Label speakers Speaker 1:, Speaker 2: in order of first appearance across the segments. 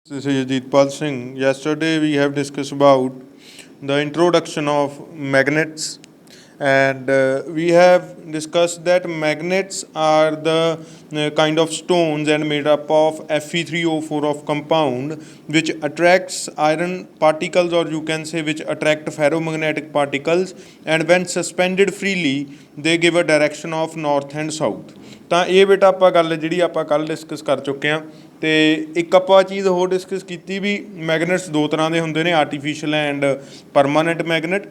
Speaker 1: This is Ajitpal Singh. Yesterday we have discussed about the introduction of magnets, and we have discussed that magnets are the kind of stones and made up of Fe3O4 of compound which attracts iron particles, or you can say which attract ferromagnetic particles, and when suspended freely they give a direction of north and south. ਤਾਂ ਇਹ ਬੇਟਾ ਆਪਾਂ ਗੱਲ ਜਿਹੜੀ ਆਪਾਂ ਕੱਲ੍ਹ discuss ਕਰ ਚੁੱਕੇ ਹਾਂ। ਅਤੇ ਇੱਕ ਆਪਾਂ ਚੀਜ਼ ਹੋਰ ਡਿਸਕਸ ਕੀਤੀ ਵੀ ਮੈਗਨੇਟਸ ਦੋ ਤਰ੍ਹਾਂ ਦੇ ਹੁੰਦੇ ਨੇ, ਆਰਟੀਫਿਸ਼ਲ ਐਂਡ ਪਰਮਾਨੈਂਟ ਮੈਗਨੇਟ।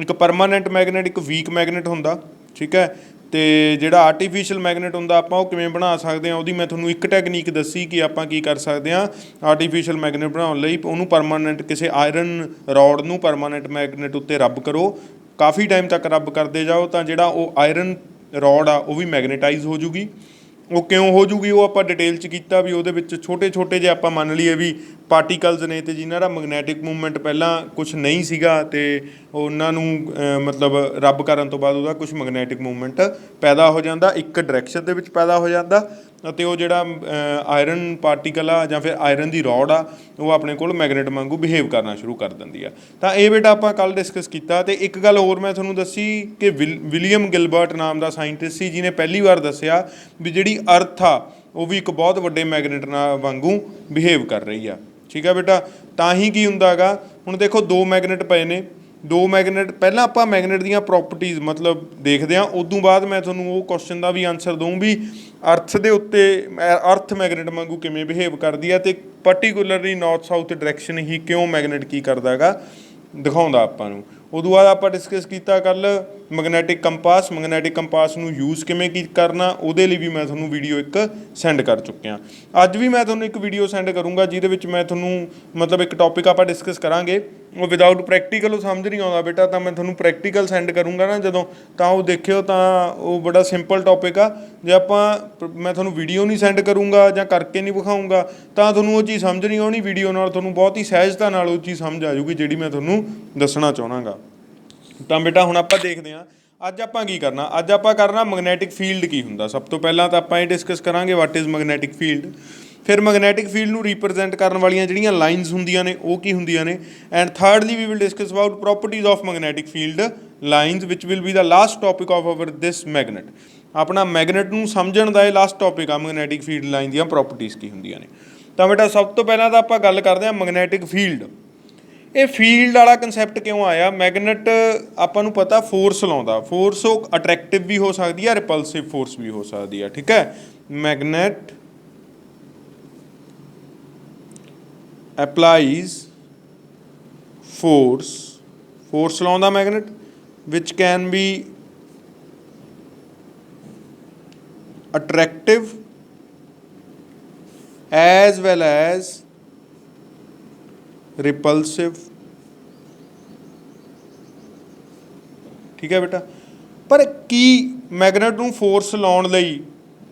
Speaker 1: ਇੱਕ ਪਰਮਾਨੈਂਟ ਮੈਗਨੇਟ ਇੱਕ ਵੀਕ ਮੈਗਨੇਟ ਹੁੰਦਾ, ਠੀਕ ਹੈ। ਅਤੇ ਜਿਹੜਾ ਆਰਟੀਫਿਸ਼ਲ ਮੈਗਨੇਟ ਹੁੰਦਾ ਆਪਾਂ ਉਹ ਕਿਵੇਂ ਬਣਾ ਸਕਦੇ ਹਾਂ, ਉਹਦੀ ਮੈਂ ਤੁਹਾਨੂੰ ਇੱਕ ਟੈਕਨੀਕ ਦੱਸੀ ਕਿ ਆਪਾਂ ਕੀ ਕਰ ਸਕਦੇ ਹਾਂ। ਆਰਟੀਫਿਸ਼ਲ ਮੈਗਨੇਟ ਬਣਾਉਣ ਲਈ ਉਹਨੂੰ ਪਰਮਾਨੈਂਟ ਕਿਸੇ ਆਇਰਨ ਰੋਡ ਨੂੰ ਪਰਮਾਨੈਂਟ ਮੈਗਨੇਟ ਉੱਤੇ ਰੱਬ ਕਰੋ, ਕਾਫੀ ਟਾਈਮ ਤੱਕ ਰੱਬ ਕਰਦੇ ਜਾਓ ਤਾਂ ਜਿਹੜਾ ਉਹ ਆਇਰਨ ਰੋਡ ਆ ਉਹ ਵੀ ਮੈਗਨੇਟਾਈਜ਼ ਹੋ ਜੂਗੀ। ਉਹ ਕਿਉਂ ਹੋ ਜੂਗੀ ਉਹ ਆਪਾਂ ਡਿਟੇਲ 'ਚ ਕੀਤਾ ਵੀ ਉਹਦੇ ਵਿੱਚ ਛੋਟੇ ਛੋਟੇ ਜਿਹੇ ਆਪਾਂ ਮੰਨ ਲਈਏ ਵੀ ਪਾਰਟੀਕਲਸ ਨੇ ਅਤੇ ਜਿਨ੍ਹਾਂ ਦਾ ਮੈਗਨੈਟਿਕ ਮੂਵਮੈਂਟ ਪਹਿਲਾਂ ਕੁਛ ਨਹੀਂ ਸੀਗਾ ਅਤੇ ਉਹਨਾਂ ਨੂੰ ਮਤਲਬ ਰੱਬ ਕਰਨ ਤੋਂ ਬਾਅਦ ਉਹਦਾ ਕੁਛ ਮੈਗਨੈਟਿਕ ਮੂਵਮੈਂਟ ਪੈਦਾ ਹੋ ਜਾਂਦਾ, ਇੱਕ ਡਾਇਰੈਕਸ਼ਨ ਦੇ ਵਿੱਚ ਪੈਦਾ ਹੋ ਜਾਂਦਾ, ਅਤੇ ਉਹ ਜਿਹੜਾ ਆਇਰਨ ਪਾਰਟੀਕਲ ਆ ਜਾਂ ਫਿਰ ਆਇਰਨ ਦੀ ਰੋਡ ਆ ਉਹ ਆਪਣੇ ਕੋਲ ਮੈਗਨੇਟ ਵਾਂਗੂ ਬਿਹੇਵ ਕਰਨਾ ਸ਼ੁਰੂ ਕਰ ਦਿੰਦੀ ਆ। ਤਾਂ ਇਹ ਬੇਟਾ ਆਪਾਂ ਕੱਲ੍ਹ ਡਿਸਕਸ ਕੀਤਾ। ਅਤੇ ਇੱਕ ਗੱਲ ਹੋਰ ਮੈਂ ਤੁਹਾਨੂੰ ਦੱਸੀ ਕਿ ਵਿਲੀਅਮ ਗਿਲਬਰਟ ਨਾਮ ਦਾ ਸਾਇੰਟਿਸਟ ਸੀ ਜਿਹਨੇ ਪਹਿਲੀ ਵਾਰ ਦੱਸਿਆ ਵੀ ਜਿਹੜੀ ਅਰਥ ਆ ਉਹ ਵੀ ਇੱਕ ਬਹੁਤ ਵੱਡੇ ਮੈਗਨੇਟ ਨਾਲ ਵਾਂਗੂ ਬਿਹੇਵ ਕਰ ਰਹੀ ਆ, ਠੀਕ ਆ ਬੇਟਾ। ਤਾਂ ਹੀ ਕੀ ਹੁੰਦਾ ਹੈਗਾ, ਹੁਣ ਦੇਖੋ ਦੋ ਮੈਗਨੇਟ ਪਏ ਨੇ, ਦੋ ਮੈਗਨੇਟ ਪਹਿਲਾਂ ਆਪਾਂ ਮੈਗਨੇਟ ਦੀਆਂ ਪ੍ਰੋਪਰਟੀਜ਼ ਮਤਲਬ ਦੇਖਦੇ ਹਾਂ, ਉਦੋਂ ਬਾਅਦ ਮੈਂ ਤੁਹਾਨੂੰ ਉਹ ਕੁਐਸਚਨ ਦਾ ਵੀ ਆਨਸਰ ਦਊਂ ਵੀ ਅਰਥ ਦੇ ਉੱਤੇ ਅਰਥ ਮੈਗਨੇਟ ਵਾਂਗੂ ਕਿਵੇਂ ਬਿਹੇਵ ਕਰਦੀ ਹੈ ਅਤੇ ਪਰਟੀਕੂਲਰਲੀ ਨੌਰਥ ਸਾਊਥ ਡਾਇਰੈਕਸ਼ਨ ਹੀ ਕਿਉਂ ਮੈਗਨੇਟ ਕੀ ਕਰਦਾ ਹੈਗਾ ਦਿਖਾਉਂਦਾ ਆਪਾਂ ਨੂੰ। ਉਦੋਂ ਬਾਅਦ ਆਪਾਂ ਡਿਸਕਸ ਕੀਤਾ ਕੱਲ੍ਹ ਮੈਗਨੈਟਿਕ ਕੰਪਾਸ ਨੂੰ ਯੂਜ਼ ਕਿਵੇਂ ਕੀ ਕਰਨਾ, ਉਹਦੇ ਲਈ ਵੀ ਮੈਂ ਤੁਹਾਨੂੰ ਵੀਡੀਓ ਇੱਕ ਸੈਂਡ ਕਰ ਚੁੱਕਿਆ। ਅੱਜ ਵੀ ਮੈਂ ਤੁਹਾਨੂੰ ਇੱਕ ਵੀਡੀਓ ਸੈਂਡ ਕਰੂੰਗਾ ਜਿਹਦੇ ਵਿੱਚ ਮੈਂ ਤੁਹਾਨੂੰ ਮਤਲਬ ਇੱਕ ਟੌਪਿਕ ਆਪਾਂ ਡਿਸਕਸ ਕਰਾਂਗੇ, ਉਹ ਵਿਦਆਊਟ ਪ੍ਰੈਕਟੀਕਲ ਉਹ ਸਮਝ ਨਹੀਂ ਆਉਂਦਾ ਬੇਟਾ, ਤਾਂ ਮੈਂ ਤੁਹਾਨੂੰ ਪ੍ਰੈਕਟੀਕਲ ਸੈਂਡ ਕਰੂੰਗਾ ਨਾ ਜਦੋਂ, ਤਾਂ ਉਹ ਦੇਖਿਓ, ਤਾਂ ਉਹ ਬੜਾ ਸਿੰਪਲ ਟੌਪਿਕ ਆ। ਜੇ ਮੈਂ ਤੁਹਾਨੂੰ ਵੀਡੀਓ ਨਹੀਂ ਸੈਂਡ ਕਰੂੰਗਾ ਜਾਂ ਕਰਕੇ ਨਹੀਂ ਵਿਖਾਊਂਗਾ ਤਾਂ ਤੁਹਾਨੂੰ ਉਹ ਚੀਜ਼ ਸਮਝ ਨਹੀਂ ਆਉਣੀ, ਵੀਡੀਓ ਨਾਲ ਤੁਹਾਨੂੰ ਬਹੁਤ ਹੀ ਸਹਿਜਤਾ ਨਾਲ ਉਹ ਚੀਜ਼ ਸਮਝ ਆ ਜਾਊਗੀ ਜਿਹੜੀ ਮੈਂ ਤੁਹਾਨੂੰ ਦੱਸਣਾ ਚਾਹੁੰਦਾ ਗਾ। ਤਾਂ ਬੇਟਾ ਹੁਣ ਆਪਾਂ ਦੇਖਦੇ ਹਾਂ ਅੱਜ ਆਪਾਂ ਕੀ ਕਰਨਾ। ਅੱਜ ਆਪਾਂ ਕਰਨਾ ਮੈਗਨੈਟਿਕ ਫੀਲਡ ਕੀ ਹੁੰਦਾ। ਸਭ ਤੋਂ ਪਹਿਲਾਂ ਤਾਂ ਆਪਾਂ ਇਹ ਡਿਸਕਸ ਕਰਾਂਗੇ ਵਾਟ ਇਜ਼ ਮੈਗਨੈਟਿਕ ਫੀਲਡ, ਫਿਰ ਮੈਗਨੈਟਿਕ ਫੀਲਡ ਨੂੰ ਰਿਪਰਜੈਂਟ ਕਰਨ ਵਾਲੀਆਂ ਜਿਹੜੀਆਂ ਲਾਈਨਸ ਹੁੰਦੀਆਂ ਨੇ ਉਹ ਕੀ ਹੁੰਦੀਆਂ ਨੇ, and thirdly we will discuss about properties of magnetic field lines which will be the last topic of our this magnet. ਆਪਣਾ ਮੈਗਨੇਟ ਨੂੰ ਸਮਝਣ ਦਾ ਇਹ ਲਾਸਟ ਟੌਪਿਕ ਆ, ਮੈਗਨੈਟਿਕ ਫੀਲਡ ਲਾਈਨ ਦੀਆਂ ਪ੍ਰੋਪਰਟੀਜ਼ ਕੀ ਹੁੰਦੀਆਂ ਨੇ। ਤਾਂ ਬੇਟਾ ਸਭ ਤੋਂ ਪਹਿਲਾਂ ਤਾਂ ਆਪਾਂ ਗੱਲ ਕਰਦੇ ਹਾਂ ਮੈਗਨੈਟਿਕ ਫੀਲਡ। ਇਹ ਫੀਲਡ ਵਾਲਾ ਕੰਸੈਪਟ ਕਿਉਂ ਆਇਆ? ਮੈਗਨੇਟ ਆਪਾਂ ਨੂੰ ਪਤਾ ਫੋਰਸ ਲਾਉਂਦਾ, ਫੋਰਸ ਉਹ ਅਟਰੈਕਟਿਵ ਵੀ ਹੋ ਸਕਦੀ ਆ, ਰਿਪਲਸਿਵ ਫੋਰਸ ਵੀ ਹੋ ਸਕਦੀ ਆ, ਠੀਕ ਹੈ। ਮੈਗਨੇਟ applies force ਲਾਉਂਦਾ magnet which can be attractive as well as repulsive, ਠੀਕ ਹੈ ਬੇਟਾ। ਪਰ ਕੀ ਮੈਗਨੇਟ ਨੂੰ ਫੋਰਸ ਲਾਉਣ ਲਈ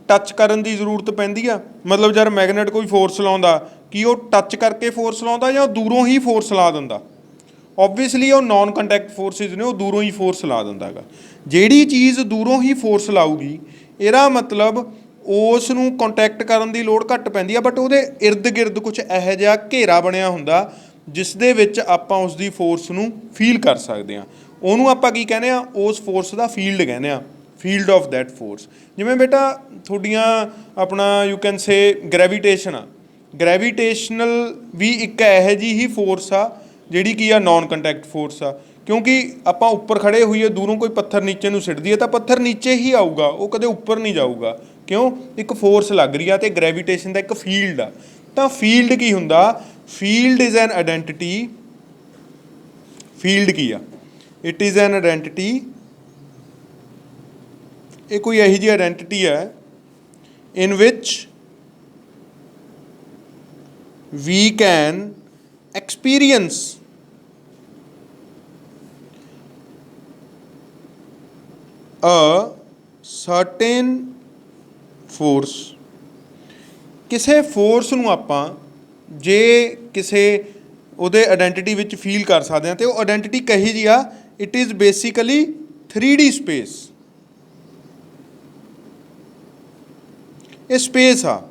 Speaker 1: ਟੱਚ ਕਰਨ ਦੀ ਜ਼ਰੂਰਤ ਪੈਂਦੀ ਆ? ਮਤਲਬ ਜਦ ਮੈਗਨੇਟ ਕੋਈ ਫੋਰਸ ਲਾਉਂਦਾ ਕੀ ਉਹ ਟੱਚ ਕਰਕੇ ਫੋਰਸ ਲਾਉਂਦਾ ਜਾਂ ਦੂਰੋਂ ਹੀ ਫੋਰਸ ਲਾ ਦਿੰਦਾ? ਓਬਵੀਅਸਲੀ ਉਹ ਨੋਨ ਕੰਟੈਕਟ ਫੋਰਸਿਸ ਨੇ, ਉਹ ਦੂਰੋਂ ਹੀ ਫੋਰਸ ਲਾ ਦਿੰਦਾ ਹੈਗਾ। ਜਿਹੜੀ ਚੀਜ਼ ਦੂਰੋਂ ਹੀ ਫੋਰਸ ਲਾਊਗੀ ਇਹਦਾ ਮਤਲਬ ਉਸ ਨੂੰ ਕੰਟੈਕਟ ਕਰਨ ਦੀ ਲੋੜ ਘੱਟ ਪੈਂਦੀ ਆ, ਬਟ ਉਹਦੇ ਇਰਦ ਗਿਰਦ ਕੁਛ ਇਹੋ ਜਿਹਾ ਘੇਰਾ ਬਣਿਆ ਹੁੰਦਾ ਜਿਸ ਦੇ ਵਿੱਚ ਆਪਾਂ ਉਸ ਦੀ ਫੋਰਸ ਨੂੰ ਫੀਲ ਕਰ ਸਕਦੇ ਹਾਂ। ਉਹਨੂੰ ਆਪਾਂ ਕੀ ਕਹਿੰਦੇ ਹਾਂ? ਉਸ ਫੋਰਸ ਦਾ ਫੀਲਡ ਕਹਿੰਦੇ ਹਾਂ, ਫੀਲਡ ਆਫ ਦੈਟ ਫੋਰਸ। ਜਿਵੇਂ ਬੇਟਾ ਤੁਹਾਡੀਆਂ ਆਪਣਾ ਯੂ ਕੈਨ ਸੇ ਗ੍ਰੈਵੀਟੇਸ਼ਨ ਆ, ਗ੍ਰੈਵੀਟੇਸ਼ਨਲ ਵੀ ਇੱਕ ਇਹੋ ਜਿਹੀ ਹੀ ਫੋਰਸ ਆ ਜਿਹੜੀ ਕੀ ਆ ਨੋਨ ਕੰਟੈਕਟ ਫੋਰਸ ਆ, ਕਿਉਂਕਿ ਆਪਾਂ ਉੱਪਰ ਖੜ੍ਹੇ ਹੋਈਏ, ਦੂਰੋਂ ਕੋਈ ਪੱਥਰ ਨੀਚੇ ਨੂੰ ਸਿੱਟ ਦਈਏ ਤਾਂ ਪੱਥਰ ਨੀਚੇ ਹੀ ਆਊਗਾ, ਉਹ ਕਦੇ ਉੱਪਰ ਨਹੀਂ ਜਾਊਗਾ। ਕਿਉਂ? ਇੱਕ ਫੋਰਸ ਲੱਗ ਰਹੀ ਆ ਅਤੇ ਗ੍ਰੈਵੀਟੇਸ਼ਨ ਦਾ ਇੱਕ ਫੀਲਡ ਆ। ਤਾਂ ਫੀਲਡ ਕੀ ਹੁੰਦਾ? Field is an identity. Field ਕੀ ਆ? ਇਟ ਇਜ਼ ਐਨ ਆਈਡੈਂਟਿਟੀ, ਇਹ ਕੋਈ ਇਹੋ ਜਿਹੀ ਆਈਡੈਂਟਿਟੀ ਹੈ ਇਨ ਵਿਚ we can experience a certain force। ਕਿਸੇ ਫੋਰਸ ਨੂੰ ਆਪਾਂ ਜੇ ਕਿਸੇ ਉਹਦੇ ਆਈਡੈਂਟਿਟੀ ਵਿੱਚ ਫੀਲ ਕਰ ਸਕਦੇ ਹਾਂ ਅਤੇ ਉਹ ਆਈਡੈਂਟਿਟੀ ਕਹੀ ਜਿਹੀ ਆ? It is basically 3D space. ਇਹ ਸਪੇਸ ਆ,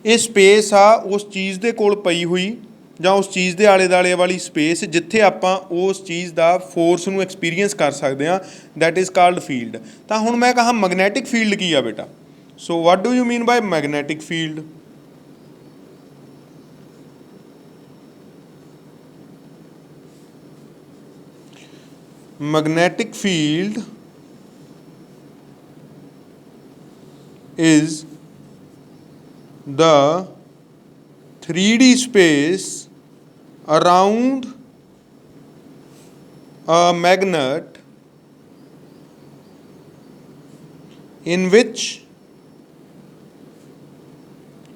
Speaker 1: ਇਹ ਸਪੇਸ ਆ ਉਸ ਚੀਜ਼ ਦੇ ਕੋਲ ਪਈ ਹੋਈ ਜਾਂ ਉਸ ਚੀਜ਼ ਦੇ ਆਲੇ ਦੁਆਲੇ ਵਾਲੀ ਸਪੇਸ ਜਿੱਥੇ ਆਪਾਂ ਉਸ ਚੀਜ਼ ਦਾ ਫੋਰਸ ਨੂੰ ਐਕਸਪੀਰੀਅੰਸ ਕਰ ਸਕਦੇ ਹਾਂ, ਦੈਟ ਇਜ਼ ਕਾਲਡ ਫੀਲਡ। ਤਾਂ ਹੁਣ ਮੈਂ ਕਹਾਂ ਮੈਗਨੈਟਿਕ ਫੀਲਡ ਕੀ ਆ ਬੇਟਾ? So what do you mean by magnetic field? magnetic field is the 3D space around a magnet in which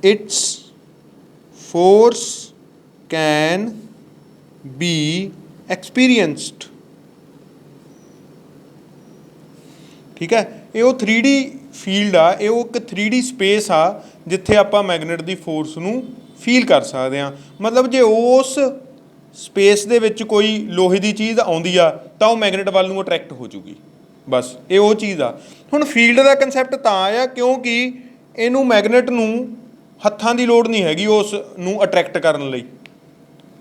Speaker 1: its force can be experienced। ठीक है, ये वो 3D फील्ड आ, ये वो एक 3D स्पेस आ जिथे आपां मैगनेट की फोर्स नूं फील कर सकते हैं। मतलब जे उस स्पेस दे विच कोई लोहे की चीज़ आउंदी आ तां वो मैगनेट वाल नूं अट्रैक्ट हो जूगी, बस ये वो चीज़ आ। हुण फील्ड का कंसैप्ट तां आया क्योंकि इनू मैगनेट नूं हत्थां दी लोड़ नहीं हैगी उस नूं अट्रैक्ट करन लई।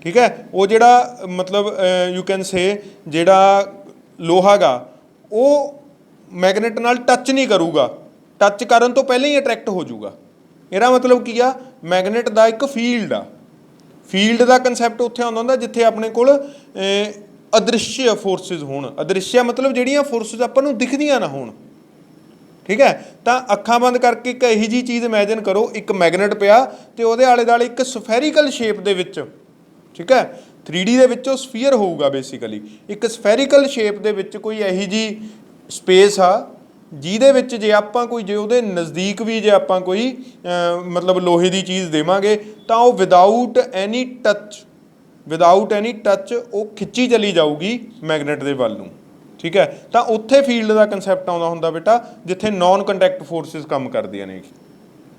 Speaker 1: ठीक है, वो जिहड़ा मतलब यू कैन से जिहड़ा लोहा गा वो मैगनेट नाल टच नहीं करूगा, टच करन तो पहले ही अट्रैक्ट हो जाऊगा। ਇਹਦਾ मतलब ਕੀ ਆ? मैगनेट ਦਾ ਇੱਕ फील्ड ਆ। फील्ड ਦਾ कंसैप्ट ਉੱਥੇ ਆਉਂਦਾ ਹੁੰਦਾ ਜਿੱਥੇ ਆਪਣੇ ਕੋਲ अदृश्य फोर्सिस होण। अदृश्य मतलब ਜਿਹੜੀਆਂ फोर्सिस ਆਪਾਂ ਨੂੰ ਦਿਖਦੀਆਂ ਨਾ ਹੋਣ। ठीक है, ਤਾਂ ਅੱਖਾਂ ਬੰਦ ਕਰਕੇ ਇੱਕ ਇਹੋ ਜਿਹੀ ਚੀਜ਼ ਇਮੈਜਿਨ ਕਰੋ, ਇੱਕ ਮੈਗਨੇਟ ਪਿਆ ਤੇ ਉਹਦੇ ਆਲੇ ਦੁਆਲੇ ਇੱਕ ਸਫੈਰੀਕਲ ਸ਼ੇਪ ਦੇ ਵਿੱਚ, ਠੀਕ ਹੈ, 3D ਦੇ ਵਿੱਚ ਉਹ ਸਫੀਅਰ ਹੋਊਗਾ ਬੇਸਿਕਲੀ, ਇੱਕ ਸਫੈਰੀਕਲ ਸ਼ੇਪ ਦੇ ਵਿੱਚ ਕੋਈ ਇਹੋ ਜਿਹੀ ਸਪੇਸ ਆ ਜਿਹਦੇ ਵਿੱਚ ਜੇ ਆਪਾਂ ਕੋਈ ਜੇ ਉਹਦੇ ਨਜ਼ਦੀਕ ਵੀ ਜੇ ਆਪਾਂ ਕੋਈ ਮਤਲਬ ਲੋਹੇ ਦੀ ਚੀਜ਼ ਦੇਵਾਂਗੇ ਤਾਂ ਉਹ ਵਿਦਆਊਟ ਐਨੀ ਟੱਚ ਉਹ ਖਿੱਚੀ ਚਲੀ ਜਾਊਗੀ ਮੈਗਨੇਟ ਦੇ ਵੱਲ ਨੂੰ। ਠੀਕ ਹੈ, ਤਾਂ ਉੱਥੇ ਫੀਲਡ ਦਾ ਕੰਸੈਪਟ ਆਉਂਦਾ ਹੁੰਦਾ ਬੇਟਾ ਜਿੱਥੇ ਨੌਨ ਕੰਟੈਕਟ ਫੋਰਸਿਸ ਕੰਮ ਕਰਦੀਆਂ ਨੇ।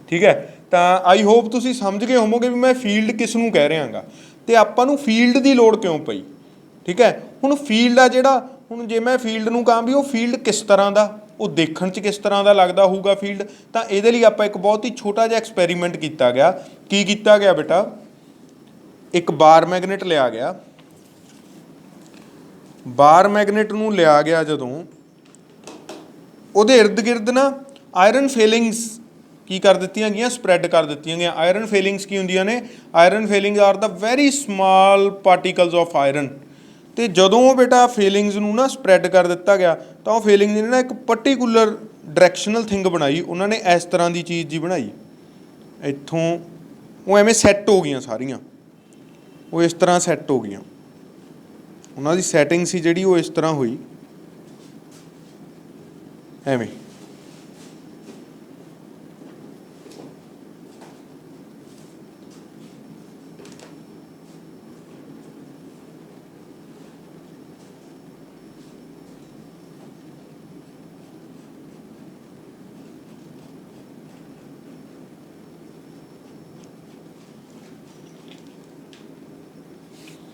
Speaker 1: ਠੀਕ ਹੈ, ਤਾਂ ਆਈ ਹੋਪ ਤੁਸੀਂ ਸਮਝ ਗਏ ਹੋਵੋਗੇ ਵੀ ਮੈਂ ਫੀਲਡ ਕਿਸ ਨੂੰ ਕਹਿ ਰਿਹਾ ਗਾ ਤੇ ਆਪਾਂ ਨੂੰ ਫੀਲਡ ਦੀ ਲੋੜ ਕਿਉਂ ਪਈ। ਠੀਕ ਹੈ, ਹੁਣ ਫੀਲਡ ਆ ਜਿਹੜਾ, ਹੁਣ ਜੇ ਮੈਂ ਫੀਲਡ ਨੂੰ ਕਹਾਂ ਵੀ ਉਹ ਫੀਲਡ ਕਿਸ ਤਰ੍ਹਾਂ ਦਾ, ਉਹ ਦੇਖਣ 'ਚ ਕਿਸ ਤਰ੍ਹਾਂ ਦਾ ਲੱਗਦਾ ਹੋਊਗਾ ਫੀਲਡ, ਤਾਂ ਇਹਦੇ ਲਈ ਆਪਾਂ ਇੱਕ ਬਹੁਤ ਹੀ ਛੋਟਾ ਜਿਹਾ ਐਕਸਪੈਰੀਮੈਂਟ ਕੀਤਾ ਗਿਆ। ਕੀ ਕੀਤਾ ਗਿਆ ਬੇਟਾ? ਇੱਕ ਬਾਰ ਮੈਗਨੇਟ ਲਿਆ ਗਿਆ, ਬਾਰ ਮੈਗਨੇਟ ਨੂੰ ਲਿਆ ਗਿਆ ਜਦੋਂ ਉਹਦੇ ਇਰਦ ਗਿਰਦ ਨਾ ਆਇਰਨ ਫੇਲਿੰਗਸ ਕੀ ਕਰ ਦਿੱਤੀਆਂ ਗਈਆਂ, ਸਪਰੈਡ ਕਰ ਦਿੱਤੀਆਂ ਗਈਆਂ। ਆਇਰਨ ਫੇਲਿੰਗਸ ਕੀ ਹੁੰਦੀਆਂ ਨੇ? Iron filings are the very small particles of iron. ਤੇ ਜਦੋਂ ਉਹ ਬੇਟਾ ਫੇਲਿੰਗਸ ਨੂੰ ਨਾ ਸਪਰੈਡ ਕਰ ਦਿੱਤਾ ਗਿਆ ਤਾਂ ਉਹ ਫੇਲਿੰਗਸ ਨੇ ਨਾ ਇੱਕ ਪਰਟੀਕੂਲਰ ਡਾਇਰੈਕਸ਼ਨਲ ਥਿੰਗ ਬਣਾਈ। ਉਹਨਾਂ ਨੇ ਇਸ ਤਰ੍ਹਾਂ ਦੀ ਚੀਜ਼ ਜੀ ਬਣਾਈ, ਇੱਥੋਂ ਉਹ ਐਵੇਂ ਸੈੱਟ ਹੋ ਗਈਆਂ ਸਾਰੀਆਂ, ਉਹ ਇਸ ਤਰ੍ਹਾਂ ਸੈੱਟ ਹੋ ਗਈਆਂ। ਉਹਨਾਂ ਦੀ ਸੈਟਿੰਗ ਸੀ ਜਿਹੜੀ ਉਹ ਇਸ ਤਰ੍ਹਾਂ ਹੋਈ ਐਵੇਂ।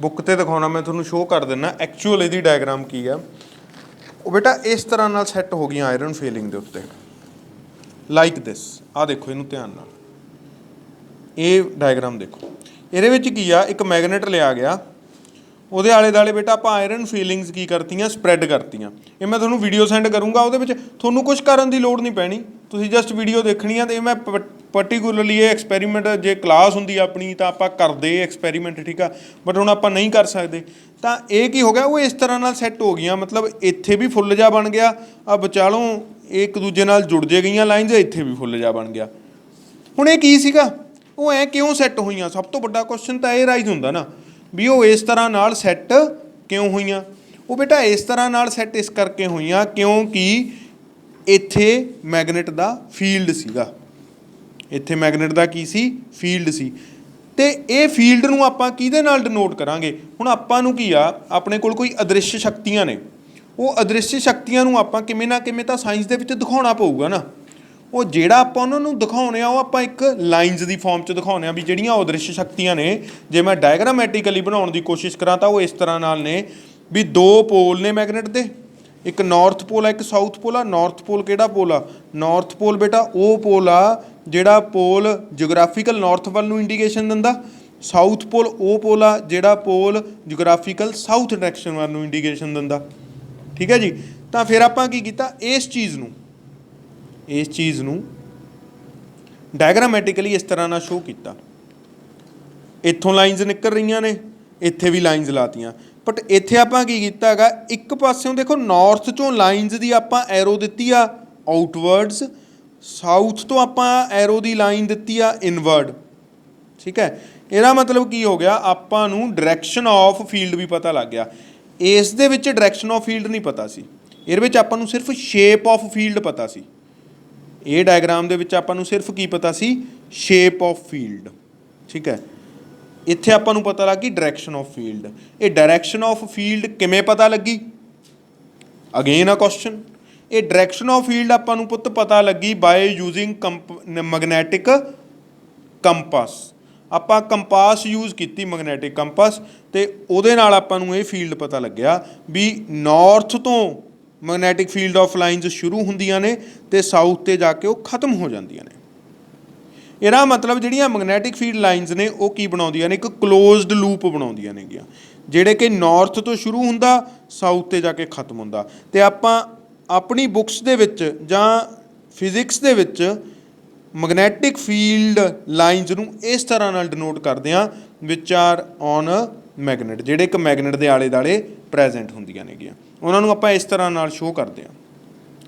Speaker 1: बुक ते दिखाना मैं थोड़ा शो कर देना एक्चुअल यदी डायग्राम की है। वो बेटा इस तरह नाल सैट हो गई आयरन फेलिंग के उत्ते लाइक दिस। आ देखो इनू ध्यान नाल, ये डायग्राम देखो, ये की आ एक मैगनेट लिया गया, ਉਹਦੇ ਆਲੇ ਦੁਆਲੇ ਬੇਟਾ ਆਪਾਂ ਆਇਰਨ ਫੀਲਿੰਗਸ ਕੀ ਕਰਤੀਆਂ, ਸਪਰੈਡ ਕਰਤੀਆਂ। ਇਹ ਮੈਂ ਤੁਹਾਨੂੰ ਵੀਡੀਓ ਸੈਂਡ ਕਰੂੰਗਾ, ਉਹਦੇ ਵਿੱਚ ਤੁਹਾਨੂੰ ਕੁਝ ਕਰਨ ਦੀ ਲੋੜ ਨਹੀਂ ਪੈਣੀ, ਤੁਸੀਂ ਜਸਟ ਵੀਡੀਓ ਦੇਖਣੀ ਆ। ਅਤੇ ਮੈਂ ਪਰਟੀਕੂਲਰਲੀ ਇਹ ਐਕਸਪੈਰੀਮੈਂਟ ਜੇ ਕਲਾਸ ਹੁੰਦੀ ਆਪਣੀ ਤਾਂ ਆਪਾਂ ਕਰਦੇ ਐਕਸਪੈਰੀਮੈਂਟ, ਠੀਕ ਆ, ਬਟ ਹੁਣ ਆਪਾਂ ਨਹੀਂ ਕਰ ਸਕਦੇ। ਤਾਂ ਇਹ ਕੀ ਹੋ ਗਿਆ, ਉਹ ਇਸ ਤਰ੍ਹਾਂ ਨਾਲ ਸੈੱਟ ਹੋ ਗਈਆਂ, ਮਤਲਬ ਇੱਥੇ ਵੀ ਫੁੱਲ ਜਿਹਾ ਬਣ ਗਿਆ, ਆ ਵਿਚਾਲੋਂ ਇਹ ਇੱਕ ਦੂਜੇ ਨਾਲ ਜੁੜ ਜੇ ਗਈਆਂ ਲਾਈਨਸ, ਇੱਥੇ ਵੀ ਫੁੱਲ ਜਿਹਾ ਬਣ ਗਿਆ। ਹੁਣ ਇਹ ਕੀ ਸੀਗਾ, ਉਹ ਐਂ ਕਿਉਂ ਸੈੱਟ ਹੋਈਆਂ? ਸਭ ਤੋਂ ਵੱਡਾ ਕੁਐਸਚਨ ਤਾਂ ਇਹ ਰਾਈਜ਼ ਹੁੰਦਾ ਨਾ ਵੀ ਉਹ ਇਸ ਤਰ੍ਹਾਂ ਨਾਲ ਸੈੱਟ ਕਿਉਂ ਹੋਈਆਂ। ਉਹ ਬੇਟਾ ਇਸ ਤਰ੍ਹਾਂ ਨਾਲ ਸੈੱਟ ਇਸ ਕਰਕੇ ਹੋਈਆਂ ਕਿਉਂਕਿ ਇੱਥੇ ਮੈਗਨੇਟ ਦਾ ਫੀਲਡ ਸੀਗਾ, ਇੱਥੇ ਮੈਗਨੇਟ ਦਾ ਕੀ ਸੀ, ਫੀਲਡ ਸੀ। ਅਤੇ ਇਹ ਫੀਲਡ ਨੂੰ ਆਪਾਂ ਕਿਹਦੇ ਨਾਲ ਡਿਨੋਟ ਕਰਾਂਗੇ? ਹੁਣ ਆਪਾਂ ਨੂੰ ਕੀ ਆ, ਆਪਣੇ ਕੋਲ ਕੋਈ ਅਦ੍ਰਿਸ਼ ਸ਼ਕਤੀਆਂ ਨੇ, ਉਹ ਅਦ੍ਰਿਸ਼ ਸ਼ਕਤੀਆਂ ਨੂੰ ਆਪਾਂ ਕਿਵੇਂ ਨਾ ਕਿਵੇਂ ਤਾਂ ਸਾਇੰਸ ਦੇ ਵਿੱਚ ਦਿਖਾਉਣਾ ਪਊਗਾ ਨਾ। ਉਹ ਜਿਹੜਾ ਆਪਾਂ ਉਹਨਾਂ ਨੂੰ ਦਿਖਾਉਂਦੇ ਆ ਉਹ ਆਪਾਂ ਇੱਕ ਲਾਈਨਸ ਦੀ ਫਾਰਮ 'ਚ ਦਿਖਾਉਂਦੇ ਹਾਂ ਵੀ ਜਿਹੜੀਆਂ ਉਹ ਅਦ੍ਰਿਸ਼ ਸ਼ਕਤੀਆਂ ਨੇ, ਜੇ ਮੈਂ ਡਾਇਗਰਾਮੈਟਿਕਲੀ ਬਣਾਉਣ ਦੀ ਕੋਸ਼ਿਸ਼ ਕਰਾਂ ਤਾਂ ਉਹ ਇਸ ਤਰ੍ਹਾਂ ਨਾਲ ਨੇ ਵੀ ਦੋ ਪੋਲ ਨੇ ਮੈਗਨੇਟ ਦੇ, ਇੱਕ ਨਾਰਥ ਪੋਲ ਆ ਇੱਕ ਸਾਊਥ ਪੋਲ ਆ। ਨਾਰਥ ਪੋਲ ਕਿਹੜਾ ਪੋਲ ਆ? ਨਾਰਥ ਪੋਲ ਬੇਟਾ ਉਹ ਪੋਲ ਆ ਜਿਹੜਾ ਪੋਲ ਜਿਓਗ੍ਰਾਫੀਕਲ ਨਾਰਥ ਵੱਲ ਨੂੰ ਇੰਡੀਕੇਸ਼ਨ ਦਿੰਦਾ, ਸਾਊਥ ਪੋਲ ਉਹ ਪੋਲ ਆ ਜਿਹੜਾ ਪੋਲ ਜਿਓਗ੍ਰਾਫੀਕਲ ਸਾਊਥ ਡਾਇਰੈਕਸ਼ਨ ਵੱਲ ਨੂੰ ਇੰਡੀਕੇਸ਼ਨ ਦਿੰਦਾ। ਠੀਕ ਹੈ ਜੀ। ਤਾਂ ਫਿਰ ਆਪਾਂ ਕੀ ਕੀਤਾ, ਇਸ ਚੀਜ਼ ਨੂੰ ਡਾਇਗਰਾਮੈਟਿਕਲੀ ਇਸ ਤਰ੍ਹਾਂ ਨਾਲ ਸ਼ੋਅ ਕੀਤਾ। ਇੱਥੋਂ ਲਾਈਨਸ ਨਿਕਲ ਰਹੀਆਂ ਨੇ, ਇੱਥੇ ਵੀ ਲਾਈਨਸ ਲਾਤੀਆਂ, ਬਟ ਇੱਥੇ ਆਪਾਂ ਕੀ ਕੀਤਾ ਹੈਗਾ, ਇੱਕ ਪਾਸਿਓਂ ਦੇਖੋ ਨਾਰਥ ਚੋਂ ਲਾਈਨਸ ਦੀ ਆਪਾਂ ਐਰੋ ਦਿੱਤੀ ਆ ਆਊਟਵਰਡਸ, ਸਾਊਥ ਤੋਂ ਆਪਾਂ ਐਰੋ ਦੀ ਲਾਈਨ ਦਿੱਤੀ ਆ ਇਨਵਰਡ। ਠੀਕ ਹੈ। ਇਹਦਾ ਮਤਲਬ ਕੀ ਹੋ ਗਿਆ, ਆਪਾਂ ਨੂੰ ਡਾਇਰੈਕਸ਼ਨ ਆਫ ਫੀਲਡ ਵੀ ਪਤਾ ਲੱਗ ਗਿਆ। ਇਸ ਦੇ ਵਿੱਚ ਡਾਇਰੈਕਸ਼ਨ ਆਫ ਫੀਲਡ ਨਹੀਂ ਪਤਾ ਸੀ, ਇਹਦੇ ਵਿੱਚ ਆਪਾਂ ਨੂੰ ਸਿਰਫ ਸ਼ੇਪ ਆਫ ਫੀਲਡ ਪਤਾ ਸੀ। ਇਹ ਡਾਇਗਰਾਮ ਦੇ ਵਿੱਚ ਆਪਾਂ ਨੂੰ ਸਿਰਫ ਕੀ ਪਤਾ ਸੀ, ਸ਼ੇਪ ਆਫ ਫੀਲਡ। ਠੀਕ ਹੈ। ਇੱਥੇ ਆਪਾਂ ਨੂੰ ਪਤਾ ਲੱਗ ਗਈ ਡਾਇਰੈਕਸ਼ਨ ਆਫ ਫੀਲਡ। ਇਹ ਡਾਇਰੈਕਸ਼ਨ ਆਫ ਫੀਲਡ ਕਿਵੇਂ ਪਤਾ ਲੱਗੀ, ਅਗੇਨ ਆ ਕੁਐਸਚਨ। ਇਹ ਡਾਇਰੈਕਸ਼ਨ ਆਫ ਫੀਲਡ ਆਪਾਂ ਨੂੰ ਪੁੱਤ ਪਤਾ ਲੱਗੀ ਬਾਏ ਯੂਜ਼ਿੰਗ ਮੈਗਨੈਟਿਕ ਕੰਪਾਸ। ਆਪਾਂ ਕੰਪਾਸ ਯੂਜ਼ ਕੀਤੀ, ਮੈਗਨੈਟਿਕ ਕੰਪਾਸ, ਅਤੇ ਉਹਦੇ ਨਾਲ ਆਪਾਂ ਨੂੰ ਇਹ ਫੀਲਡ ਪਤਾ ਲੱਗਿਆ ਵੀ ਨਾਰਥ ਤੋਂ ਮੈਗਨੈਟਿਕ ਫੀਲਡ ਆਫ ਲਾਈਨਸ ਸ਼ੁਰੂ ਹੁੰਦੀਆਂ ਨੇ ਅਤੇ ਸਾਊਥ 'ਤੇ ਜਾ ਕੇ ਉਹ ਖਤਮ ਹੋ ਜਾਂਦੀਆਂ ਨੇ। ਇਹਦਾ ਮਤਲਬ ਜਿਹੜੀਆਂ ਮੈਗਨੈਟਿਕ ਫੀਲਡ ਲਾਈਨਸ ਨੇ ਉਹ ਕੀ ਬਣਾਉਂਦੀਆਂ ਨੇ, ਇੱਕ ਕਲੋਜ਼ਡ ਲੂਪ ਬਣਾਉਂਦੀਆਂ ਨੇਗੀਆਂ, ਜਿਹੜੇ ਕਿ ਨਾਰਥ ਤੋਂ ਸ਼ੁਰੂ ਹੁੰਦਾ ਸਾਊਥ 'ਤੇ ਜਾ ਕੇ ਖਤਮ ਹੁੰਦਾ। ਅਤੇ ਆਪਾਂ ਆਪਣੀ ਬੁੱਕਸ ਦੇ ਵਿੱਚ ਜਾਂ ਫਿਜ਼ਿਕਸ ਦੇ ਵਿੱਚ ਮੈਗਨੈਟਿਕ ਫੀਲਡ ਲਾਈਨਸ ਨੂੰ ਇਸ ਤਰ੍ਹਾਂ ਨਾਲ ਡਿਨੋਟ ਕਰਦੇ ਹਾਂ, ਵਿਚ ਆਰ ਔਨ ਮੈਗਨੇਟ, ਜਿਹੜੇ ਇੱਕ ਮੈਗਨੇਟ ਦੇ ਆਲੇ ਦੁਆਲੇ ਪ੍ਰੈਜੈਂਟ ਹੁੰਦੀਆਂ ਨੇਗੀਆਂ, ਉਹਨਾਂ ਨੂੰ ਆਪਾਂ ਇਸ ਤਰ੍ਹਾਂ ਨਾਲ ਸ਼ੋਅ ਕਰਦੇ ਹਾਂ।